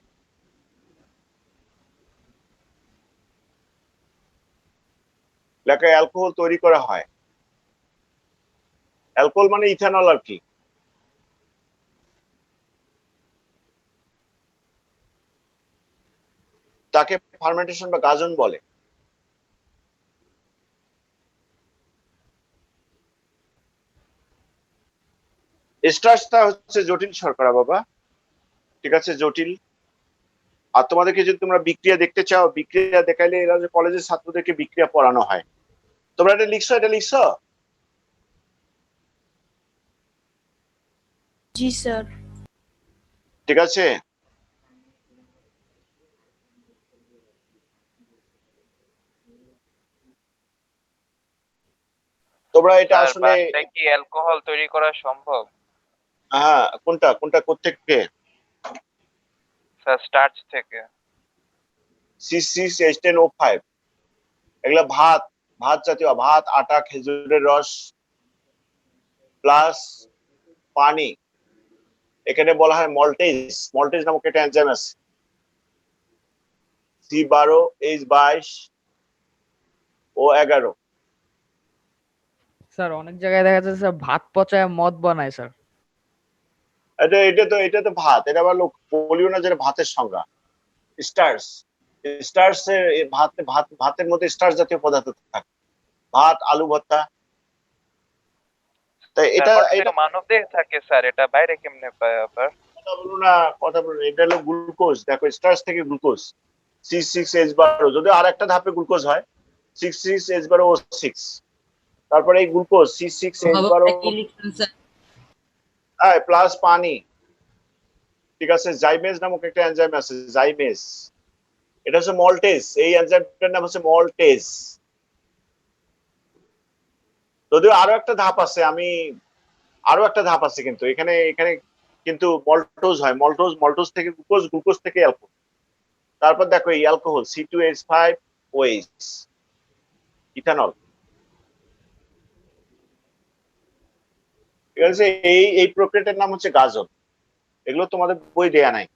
লেখা অ্যালকোহল তৈরি করা হয়, অ্যালকোহল মানে ইথানল আর কি, তাকে ফার্মেন্টেশন বা গাজন বলে। স্টার্চটা হচ্ছে জটিল শর্করা বাবা, ঠিক আছে, জটিল। আর তোমাদেরকে যদি তোমরা বিক্রিয়া দেখতে চাও, বিক্রিয়া দেখাইলে এরা যে কলেজের ছাত্রদেরকে বিক্রিয়া পড়ানো হয়। তোমরা এটা লিখছো, এটা লিখছো? জি স্যার। ঠিক আছে, তোমরা এটা স্যার আসলে, বাসায় কি অ্যালকোহল তৈরি করা সম্ভব? হ্যাঁ, কোনটা কোনটা কোত্থেকে? স্যার স্টার্চ থেকে। C6H10O5, এগুলা ভাত, ভাত জাতীয়, ভাত, আটা, খেজুরের রস প্লাস পানি। এখানে বলা হয় মল্টেজ, মল্টেজ নামক একটা এনজাইম আছে, C12H22O11। স্যার অনেক জায়গায় দেখা যাচ্ছে স্যার ভাত পচায় মদ বানায় স্যার। এটা তো ভাত, এটা আবার লোক বলিও না, যেটা ভাতের সংজ্ঞা। স্টার্চ, স্টার্চ ভাতের মধ্যে স্টার্চ জাতীয় পদার্থ থাকে, ভাত, আলু ভর্তা। তাই এটা এটা মানবদেহে থাকে স্যার, এটা বাইরে কেমনে পায় আবার? কথা বলুন, এটা হলো গ্লুকোজ। দেখো স্টার্চ থেকে গ্লুকোজ C6H12, যদি আর একটা ধাপে গ্লুকোজ হয় 66H12O6, তারপরে এই গ্লুকোজ বাবা কি লিখছেন স্যার? C6H12 প্লাস পানি, ঠিক আছে। জাইমেজ নামক একটা এনজাইম আছে, জাইমেজ, এটা হচ্ছে মল্টেজ, এই এনজাইমটার নাম হচ্ছে মল্টেজ। যদিও আরো একটা ধাপ আছে, আরো একটা ধাপ আছে, কিন্তু এখানে এখানে কিন্তু মল্টোজ হয়, মল্টোজ থেকে গ্লুকোজ, গ্লুকোজ থেকে অ্যালকোহল। তারপর দেখো এই অ্যালকোহল C2H5OH, ইথানল, ঠিক আছে। এই প্রক্রিয়াটার নাম হচ্ছে গাজন। এগুলো তোমাদের বই দেয়া নাই।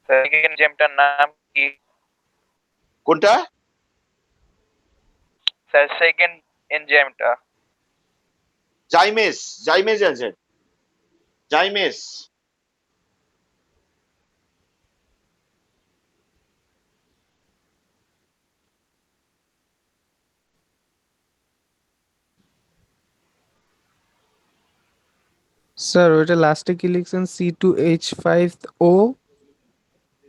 স্যার এনজাইমটার নাম কি? কোনটা? স্যার সেকেন্ড এনজাইমটা। Zymase, zymase enzyme, zymase. Sir ওইটা লাস্টে কি লিখছেন? C2H5O?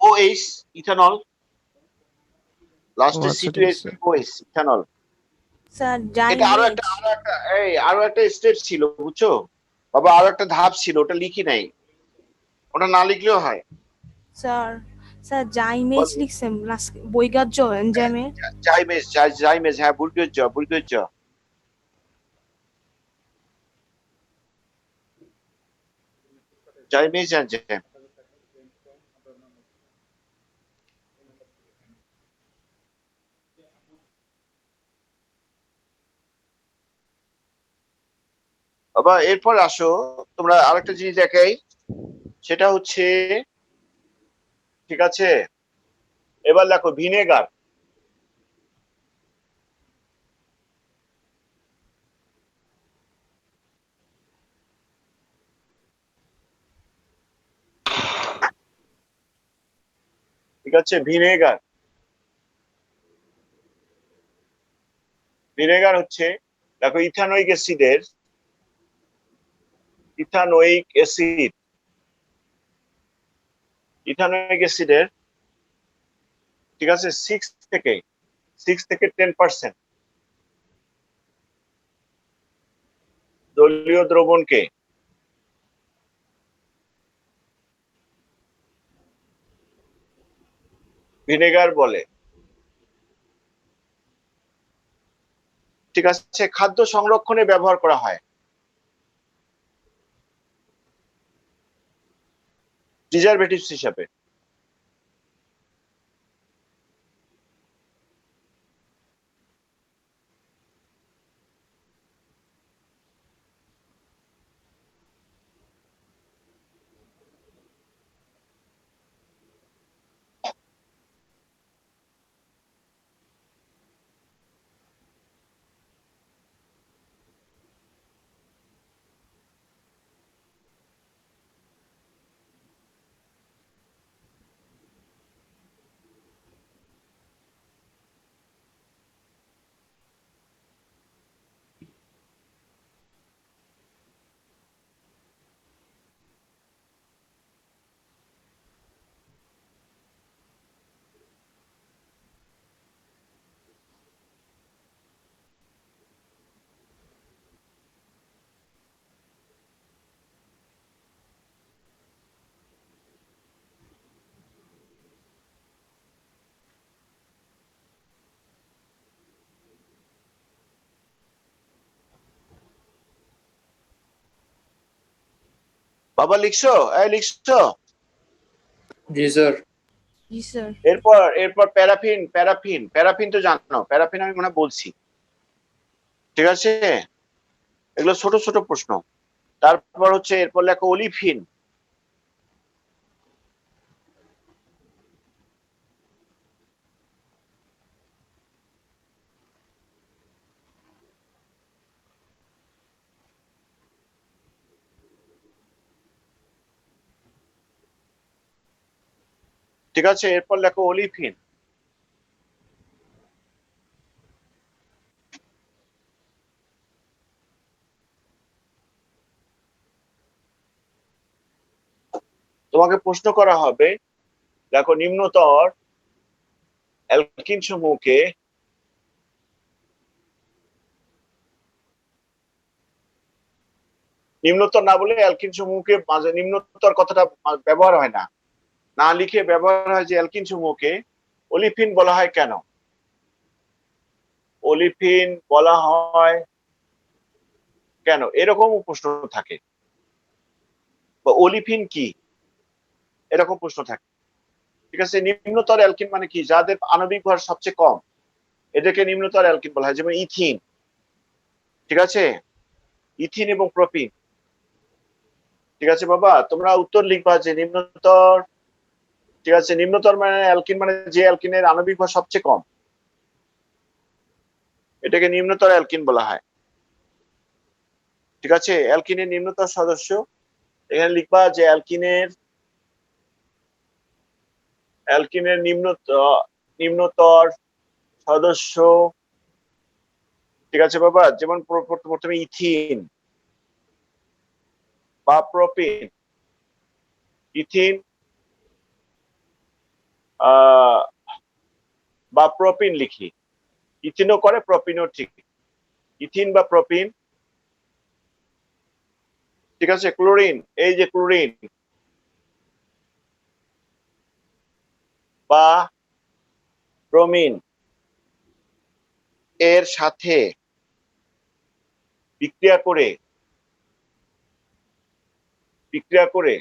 OH, ইথানল, লাস্টে আচ্ছা ঠিক আছে। C2H5OH, ethanol. স্যার এটা আরো জাইমেজ। একটা আরো একটা স্টেপ ছিল, বুঝছো বাবা, আরো একটা ধাপ ছিল, ওটা লিখি নাই, ওটা না লিখলেও হয়। স্যার স্যার জাইমেজ লিখছেন বৈগার্য এনজাইমে। জাইমেজ, জাইমেজ, হ্যাঁ, বুলগেজ, বুলগেজ। Zymase enzyme. বাবা এরপর আসো, তোমরা আরেকটা জিনিস দেখাই, সেটা হচ্ছে, ঠিক আছে, এবার দেখো ভিনেগার। ঠিক আছে, ভিনেগার, ভিনেগার হচ্ছে, দেখো ইথানোয়িক অ্যাসিড, ইথানোয়িক অ্যাসিডের, ঠিক আছে, 6 থেকে 10% জলীয় দ্রবণকে ভিনেগার বলে। ঠিক আছে, খাদ্য সংরক্ষণে ব্যবহার করা হয়। প্রিজারভেটিভস হিসাবে। বাবা লিখছো? লিখছো? জি স্যার। জি স্যার। এরপর প্যারাফিন তো জানো, প্যারাফিন আমি মনে হয় বলছি। ঠিক আছে, এগুলো ছোট ছোট প্রশ্ন। তারপর হচ্ছে এরপর লেখো অলিফিন। ঠিক আছে, এরপর লেখো অলিফিন। তোমাকে প্রশ্ন করা হবে, দেখো নিম্নতর অ্যালকিন সমূহকে নিম্নতর না বলে অ্যালকিন সমূহকে মাঝে নিম্নতর কথাটা ব্যবহার হয় না, না লিখে ব্যবহার হয় যে অ্যালকিন সমূহকে অলিফিন বলা হয় কেন? অলিফিন বলা হয় কেন, এরকম প্রশ্ন থাকে। বা অলিফিন কি, এরকম প্রশ্ন থাকে। ঠিক আছে, নিম্নতর অ্যালকিন মানে কি? যাদের আণবিক ভর সবচেয়ে কম, এদেরকে নিম্নতর অ্যালকিন বলা হয়। যেমন ইথিন। ঠিক আছে, ইথিন এবং প্রোপিন। ঠিক আছে বাবা, তোমরা উত্তর লিখবা যে নিম্নতর। ঠিক আছে, নিম্নতর মানে অ্যালকিন মানে যে অ্যালকিনের আণবিক ভর সবচেয়ে কম, এটাকে নিম্নতর অ্যালকিন বলা হয়। ঠিক আছে, অ্যালকিনের নিম্নতর সদস্য, এখানে লিখবা যে অ্যালকিনের নিম্নতর সদস্য। ঠিক আছে বাবা, যেমন প্রথমে ইথিন বা প্রোপিন। ইথিন বা প্রোপিন লিখি, ইথিনও করে প্রোপিনও, ঠিক। ইথিন বা প্রোপিন। ঠিক আছে, ক্লোরিন, এই যে ক্লোরিন বা ব্রোমিন এর সাথে বিক্রিয়া করে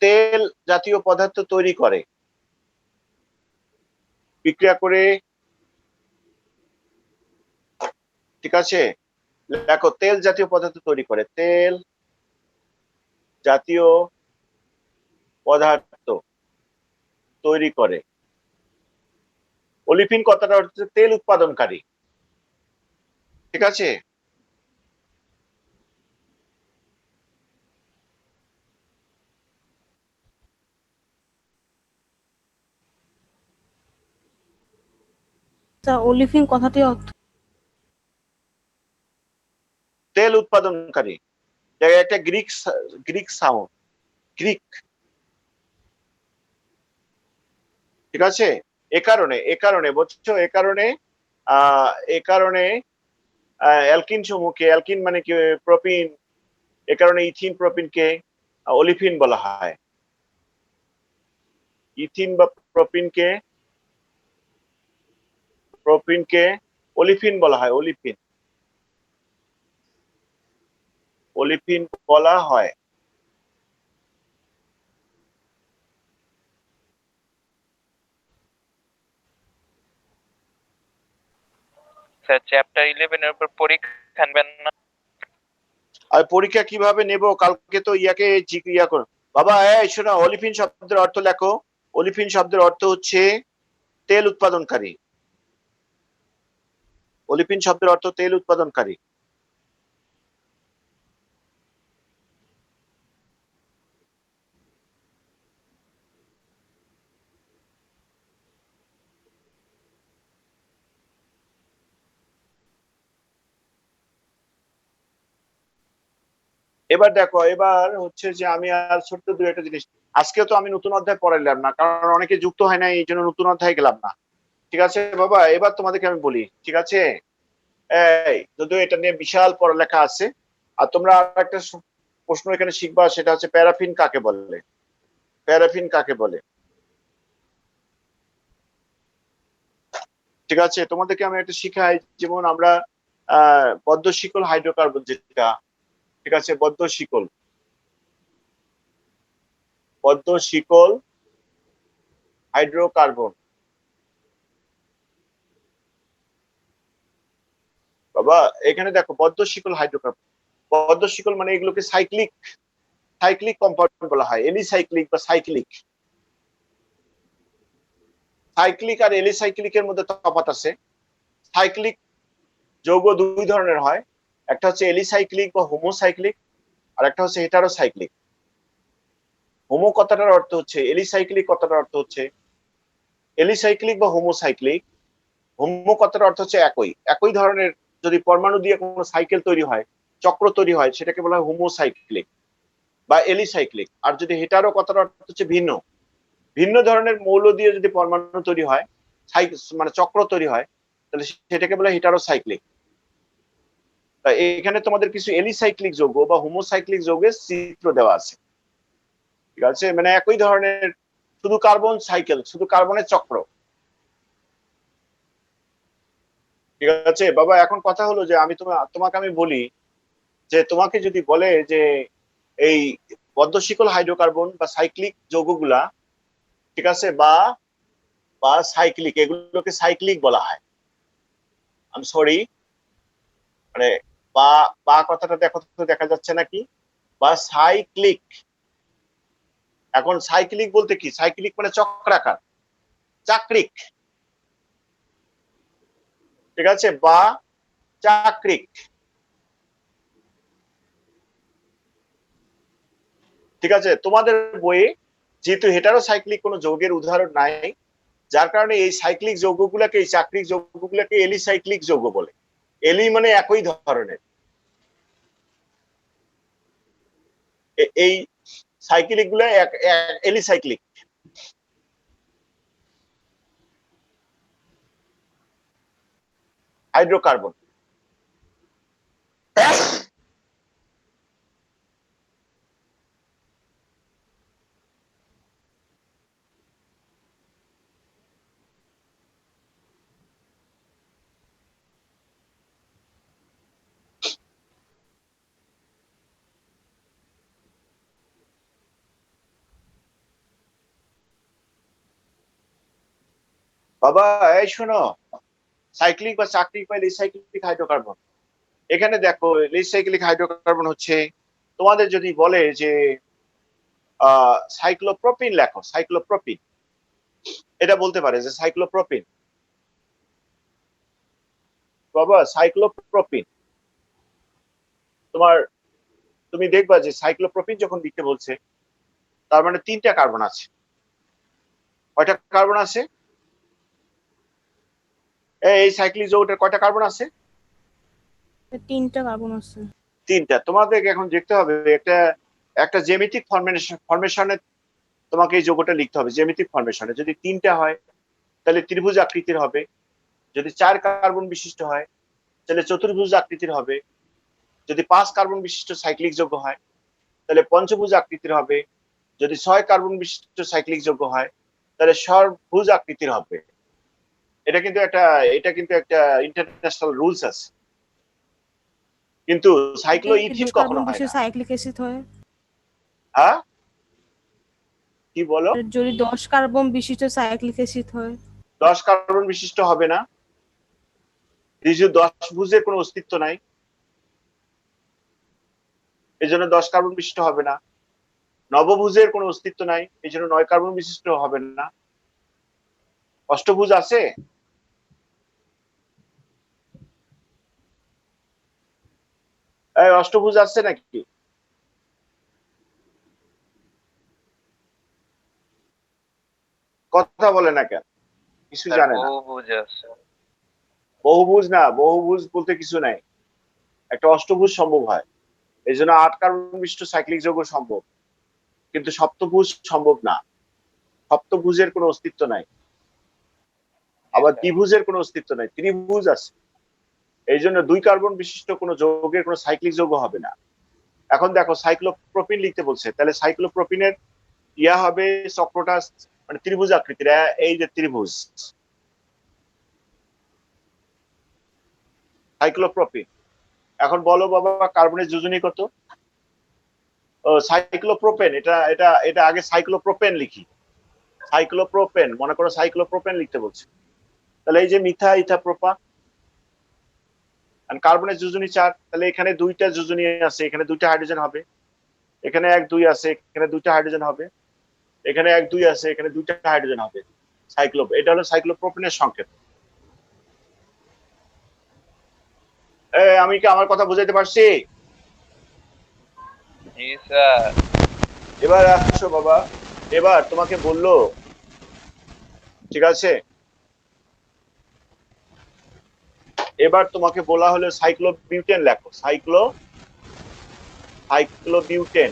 তেল জাতীয় পদার্থ তৈরি করে। বিক্রিয়া করে, ঠিক আছে, দেখো তেল জাতীয় পদার্থ তৈরি করে, তেল জাতীয় পদার্থ তৈরি করে। অলিফিন কথাটা হচ্ছে তেল উৎপাদনকারী। ঠিক আছে, স্যার অলিফিন কথাটি অর্থ। তেল উৎপাদনকারী, জায়গায় একটা গ্রিক সাউন্ড, গ্রিক, ঠিক আছে। এ কারণে বুঝছো, এ কারণে অ্যালকিন সমূহকে, অ্যালকিন মানে কি প্রোপিন, এ কারণে ইথিন প্রোপিনকে অলিফিন বলা হয়। ইথিন বা প্রোপিনকে অলিফিন বলা হয়, অলিফিন বলা হয়। স্যার চ্যাপ্টার 11 এর উপর পরীক্ষা নেবেন না? আর পরীক্ষা কিভাবে নেব, কালকে তো ইয়াকে ইয়া করো বাবা। এই শোনো, অলিফিন শব্দের অর্থ লেখো। অলিফিন শব্দের অর্থ হচ্ছে তেল উৎপাদনকারী। অলিফিন শব্দের অর্থ তেল উৎপাদনকারী। এবার দেখো, এবার হচ্ছে যে আমি আর ছোট্ট দু একটা জিনিস, আজকেও তো আমি নতুন অধ্যায় পড়াইলাম না, কারণ অনেকে যুক্ত হয় না, এই জন্য নতুন অধ্যায় গেলাম না। ঠিক আছে বাবা, এবার তোমাদেরকে আমি বলি, ঠিক আছে। এই যদিও এটা নিয়ে বিশাল পড়ালেখা আছে, আর তোমরা আর একটা প্রশ্ন এখানে শিখবা, সেটা হচ্ছে প্যারাফিন কাকে বলে। প্যারাফিন কাকে বলে, ঠিক আছে। তোমাদেরকে আমি একটা শিখাই, যেমন আমরা পদ্ম শিকল হাইড্রোকার্বন যেটা, ঠিক আছে, পদ্ম শিকল হাইড্রোকার্বন। বাবা এখানে দেখো, পদ্ম শিকল হাইড্রোকার্বন, পদ্ম শিকল মানে এগুলোকে সাইক্লিক কম্পাউন্ড বলা হয়, এলিসাইক্লিক বা সাইক্লিক। সাইক্লিক আর এলিসাইক্লিকের মধ্যে তফাৎ আছে। সাইক্লিক যৌগ দুই ধরনের হয়, একটা হচ্ছে এলিসাইক্লিক বা হোমোসাইক্লিক, আর একটা হচ্ছে হেটারোসাইক্লিক। হোমো কথাটার অর্থ হচ্ছে, এলিসাইক্লিক কথাটার অর্থ হচ্ছে এলিসাইক্লিক বা হোমোসাইক্লিক। হোমো কথাটার অর্থ হচ্ছে একই ধরনের যদি পরমাণু দিয়ে কোনো সাইকেল তৈরি হয়, চক্র তৈরি হয়, সেটাকে বলা হয় হোমোসাইক্লিক বা এলিসাইক্লিক। আর যদি হেটারো কথাটার অর্থ হচ্ছে ভিন্ন ধরনের মৌল দিয়ে যদি পরমাণু তৈরি হয়, মানে চক্র তৈরি হয়, তাহলে সেটাকে বলা হয় হেটারোসাইক্লিক। এখানে তোমাদের কিছু এলিসাইক্লিক যৌগ বা হোমোসাইক্লিক যৌগের চিত্র দেওয়া আছে, ঠিক আছে। মানে একই ধরনের, শুধু কার্বন সাইকেল, শুধু কার্বনের চক্র, ঠিক আছে বাবা। এখন কথা হলো যে আমি তোমাকে আমি বলি যে, তোমাকে যদি বলে যে এই পদ্ম শিকল হাইড্রোকার্বন বা সাইক্লিক যৌগগুলা, ঠিক আছে, বা সাইক্লিক, এগুলোকে সাইক্লিক বলা হয়। আমি সরি, মানে বা কথাটা দেখো তো, দেখা যাচ্ছে নাকি, বা সাইক্লিক। এখন সাইক্লিক বলতে কি, সাইক্লিক মানে চক্রাকার, চাক্রিক, ঠিক আছে, বা চাক্রিক, ঠিক আছে। তোমাদের বইয়ে যেহেতু হেটারোসাইক্লিক কোনো যৌগের উদাহরণ নাই, যার কারণে এই সাইক্লিক যৌগগুলোকে, এই চাক্রিক যৌগগুলোকে এলিসাইক্লিক যৌগ বলে। এলি মানে একই ধরনের, এই সাইক্লিক গুলো এলিসাইক্লিক। হাইড্রোকার্বন, বাবা এই শোনো, সাইক্লিক বা চাক্রিক বা এলিসাইক্লিক হাইড্রোকার্বন, এখানে দেখো এলিসাইক্লিক হাইড্রোকার্বন হচ্ছে, তোমাদের যদি বলে যে সাইক্লোপ্রোপিন লেখো, সাইক্লোপ্রোপিন, এটা বলতে পারে যে সাইক্লোপ্রোপিন। বাবা সাইক্লোপ্রোপিন, তুমি দেখবা যে সাইক্লোপ্রোপিন যখন লিখতে বলছে, তার মানে 3টা কার্বন আছে। কয়টা কার্বন আছে? এই সাইক্লিক যৌগটার কয়টা কার্বন আছে? 3টা কার্বন আছে। তিনটা। তোমাদের এখন দেখতে হবে একটা একটা জ্যামিতিক ফরমেশনে তোমাকে এই যৌগটা লিখতে হবে জ্যামিতিক ফরমেশনে। যদি তিনটা হয় তাহলে ত্রিভুজ আকৃতির হবে, যদি 4 কার্বন বিশিষ্ট হয় তাহলে চতুর্ভুজ আকৃতির হবে, যদি 5 কার্বন বিশিষ্ট সাইক্লিক যৌগ হয় তাহলে পঞ্চভুজ আকৃতির হবে, যদি 6 কার্বন বিশিষ্ট সাইক্লিক যৌগ হয় তাহলে ষড়ভুজ আকৃতির হবে। এটা কিন্তু একটা ইন্টারন্যাশনাল রুলস আছে। কিন্তু সাইক্লোইথিন 2 কখনো কার্বন হয় বিশিষ্ট না। সাইক্লিক অ্যাসিড হয়। হ্যাঁ, কি বলো? আর যদি 10 কার্বন বিশিষ্ট সাইক্লিক অ্যাসিড হয়। 10 কার্বন বিশিষ্ট হবে না, দ্বিতীয় 10 ভুজের কোনো অস্তিত্ব নাই, এই জন্য 10 কার্বন বিশিষ্ট হবে না। নবভুজের কোনো অস্তিত্ব নাই, এই জন্য 9 কার্বন বিশিষ্ট হবে না। অষ্টভুজ আছে? এই অষ্টভুজ আছে নাকি? কথা বলে না কেন? কিছু স্যার জানে না। বহুভুজ আছে। বহুভুজ না, বহুভুজ বলতে কিছু নাই, একটা অষ্টভুজ সম্ভব হয়, এই জন্য 8 কার্বন বিশিষ্ট সাইক্লিক যৌগ সম্ভব, কিন্তু সপ্তভুজ সম্ভব না। সপ্তভুজের কোনো অস্তিত্ব নাই, আবার দ্বিভুজের কোনো অস্তিত্ব নাই, ত্রিভুজ আছে। এই জন্য 2 কার্বন বিশিষ্ট কোনো যৌগের কোনো সাইক্লিক যৌগ হবে না। এখন দেখো সাইক্লোপ্রোপিন লিখতে বলছে, তাহলে সাইক্লোপ্রোপিনের ইয়া হবে চক্রটা মানে ত্রিভুজ আকৃতির, এই যে ত্রিভুজ সাইক্লোপ্রোপিন। এখন বলো বাবা কার্বনের যোজনী কত? ও সাইক্লোপ্রোপেন, এটা এটা এটা আগে সাইক্লোপ্রোপেন লিখি। সাইক্লোপ্রোপেন, মনে করো সাইক্লোপ্রোপেন লিখতে বলছে, তাহলে এই যে মিথা ইথা প্রোপা, কার্বনের যোজনী 4, তাহলে এখানে 2টা যোজনী আছে, এখানে 2টা হাইড্রোজেন হবে, এখানে 1 2 আছে, এখানে 2টা হাইড্রোজেন হবে, এখানে 1 2 আছে, এখানে 2টা হাইড্রোজেন হবে। এটা হলো সাইক্লোপ্রোপেনের সংকেত। আমি কি আমার কথা বুঝাইতে পারছি? জি স্যার। এবার আসো বাবা, এবার তোমাকে বললো, ঠিক আছে, এবার তোমাকে বলা হলো সাইক্লোবিউটেন লেখো। সাইক্লোবিউটেন,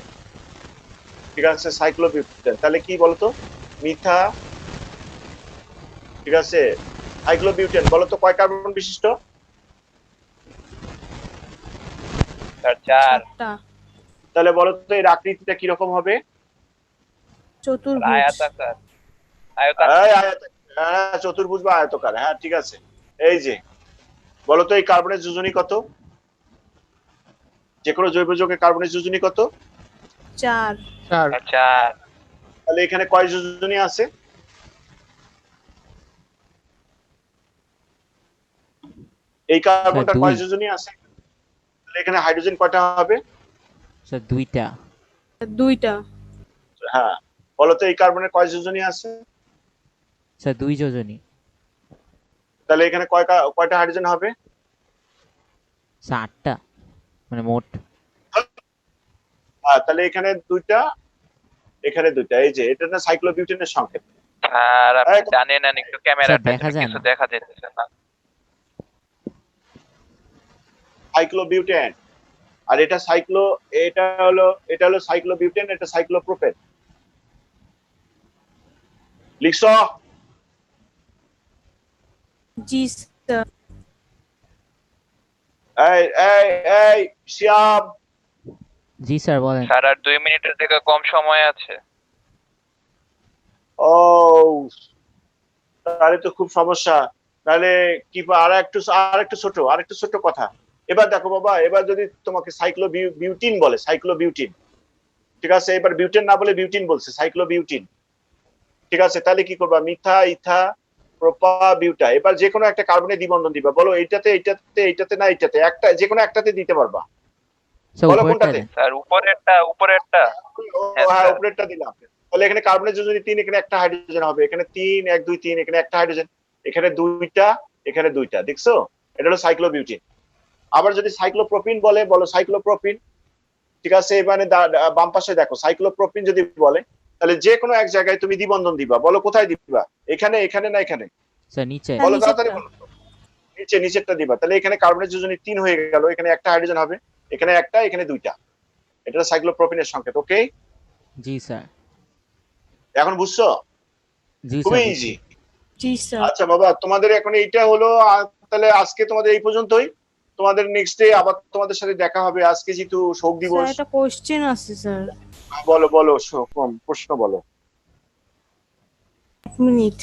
ঠিক আছে, সাইক্লোবিউটেন। তাহলে কি বলতো? মিথা, ঠিক আছে, সাইক্লোবিউটেন বলতো কয় কার্বন বিশিষ্ট? স্যার 4। 4টা। তাহলে বলতো এর আকৃতিটা কিরকম হবে? চতুর্ভুজ। আয়তাকার। হ্যাঁ, চতুর্ভুজ বা আয়তকার, হ্যাঁ ঠিক আছে। এই যে বলতো এই কার্বনের যোজনী কত? যে কোনো জৈব যৌগের কার্বনের যোজনী কত? 4। 4। 4। তাহলে এখানে কয় যোজনী আছে? এই কার্বনটা স্যার, 2। কয় যোজনী আছে? তাহলে এখানে হাইড্রোজেন কয়টা হবে? স্যার 2টা। 2টা। হ্যাঁ, বলতো এই কার্বনের কয় যোজনী আছে? স্যার 2 যোজনী। তাহলে এখানে কয়টা হাইড্রোজেন হবে? স্যার 8টা, মানে মোট। হ্যাঁ, তাহলে এখানে 2টা, এখানে 2টা, এই যে এটা না সাইক্লোবিউটেনের সংকেত। আর আপনি এই- জানেন না একটু ক্যামেরাটা দেখা যায় কিছু না। দেখা যাচ্ছে না। সাইক্লোবিউটেন, আর এটা এটা হলো সাইক্লোবিউটেন, এটা সাইক্লোপ্রোপেন। লিখছো? জি স্যার। এই এই এই শ্যাম, জি স্যার বলেন। স্যার আর 2 মিনিটের থেকে কম সময় আছে। ও তাহলে তো খুব সমস্যা। তাহলে কি আর একটু ছোট কথা। এবার দেখো বাবা, এবার যদি তোমাকে সাইক্লোবিউটিন বলে, সাইক্লোবিউটিন, ঠিক আছে, এবার বিউটেন না বলে বিউটিন বলছে, সাইক্লোবিউটিন, ঠিক আছে, তাহলে কি করবা? মিথা ইথা প্রোপা বিউটা, এবার যে কোনো একটা কার্বনে দ্বিবন্ধন দিবা, বলো এইটাতে না এইটাতে, একটা যে কোনো একটাতে দিতে পারবা, স্যার বলো উপরেরটা কোনটাতে? দেন। স্যার উপরেরটা। হ্যাঁ, হ্যাঁ, স্যার। উপরেরটা দিলাম। তাহলে এখানে কার্বনের যোজনী 3, এখানে একটা হাইড্রোজেন হবে, এখানে 3 1 2 3, এখানে একটা হাইড্রোজেন, এখানে 2টা, এখানে 2টা, দেখছো? এটা হলো সাইক্লোবিউটিন। আবার যদি সাইক্লোপ্রোপিন বলে, বলো সাইক্লোপ্রোপিন, ঠিক আছে, এবারে বাম পাশে দেখো সাইক্লোপ্রোপিন যদি বলে, তাহলে যে কোনো এক জায়গায় তুমি দ্বিবন্ধন দিবা, বলো কোথায় দিবা? এখানে না এখানে? স্যার নিচে। বলো নিচেরটা। তাড়াতাড়ি বলো। নিচেরটা দিবা। তাহলে এখানে কার্বনের যোজনী 3 হয়ে গেল, এখানে একটা হাইড্রোজেন হবে, এখানে একটা, এখানে দুইটা। এটা সাইক্লোপ্রোপিনের সংকেত। ওকে, জি স্যার। এখন বুঝছো? জি খুবই স্যার ইজি। জি স্যার। আচ্ছা বাবা, তোমাদের এখন এইটা হলো, তাহলে আজকে তোমাদের এই পর্যন্তই। তোমাদের নেক্সট ডে আবার তোমাদের সাথে দেখা হবে। আজকে যেহেতু শোক স্যার দিবস। একটা কোশ্চেন আছে স্যার। বলো বলো, প্রশ্ন বলো। 1 মিনিট।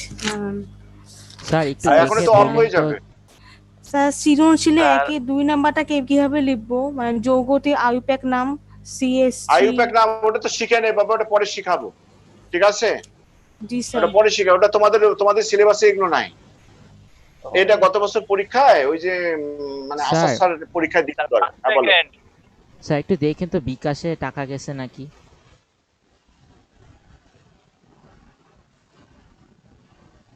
স্যার একটু আর এখনো দেখে তো অন বলেন হয়ে তো। যাবে। স্যার সৃজনশীলে স্যার, 1-2 নাম্বারটাকে কিভাবে লিখবো, মানে যৌগটি আয়ুপ্যাক নাম CH3। আইইউপ্যাক নাম ওটা তো শিখে নেই বাবা, ওটা পরে শিখাবো, ঠিক আছে? জি স্যার। ওটা পরে শিখাবো, ওটা তোমাদের সিলেবাসে এগুলো নাই। এটা গত বছর পরীক্ষায় ওই যে মানে স্যার। আসার পরীক্ষায় দিতে পারে। হ্যাঁ বলো। সেকেন্ড স্যার একটু দেখেন তো বিকাশে টাকা গেছে নাকি।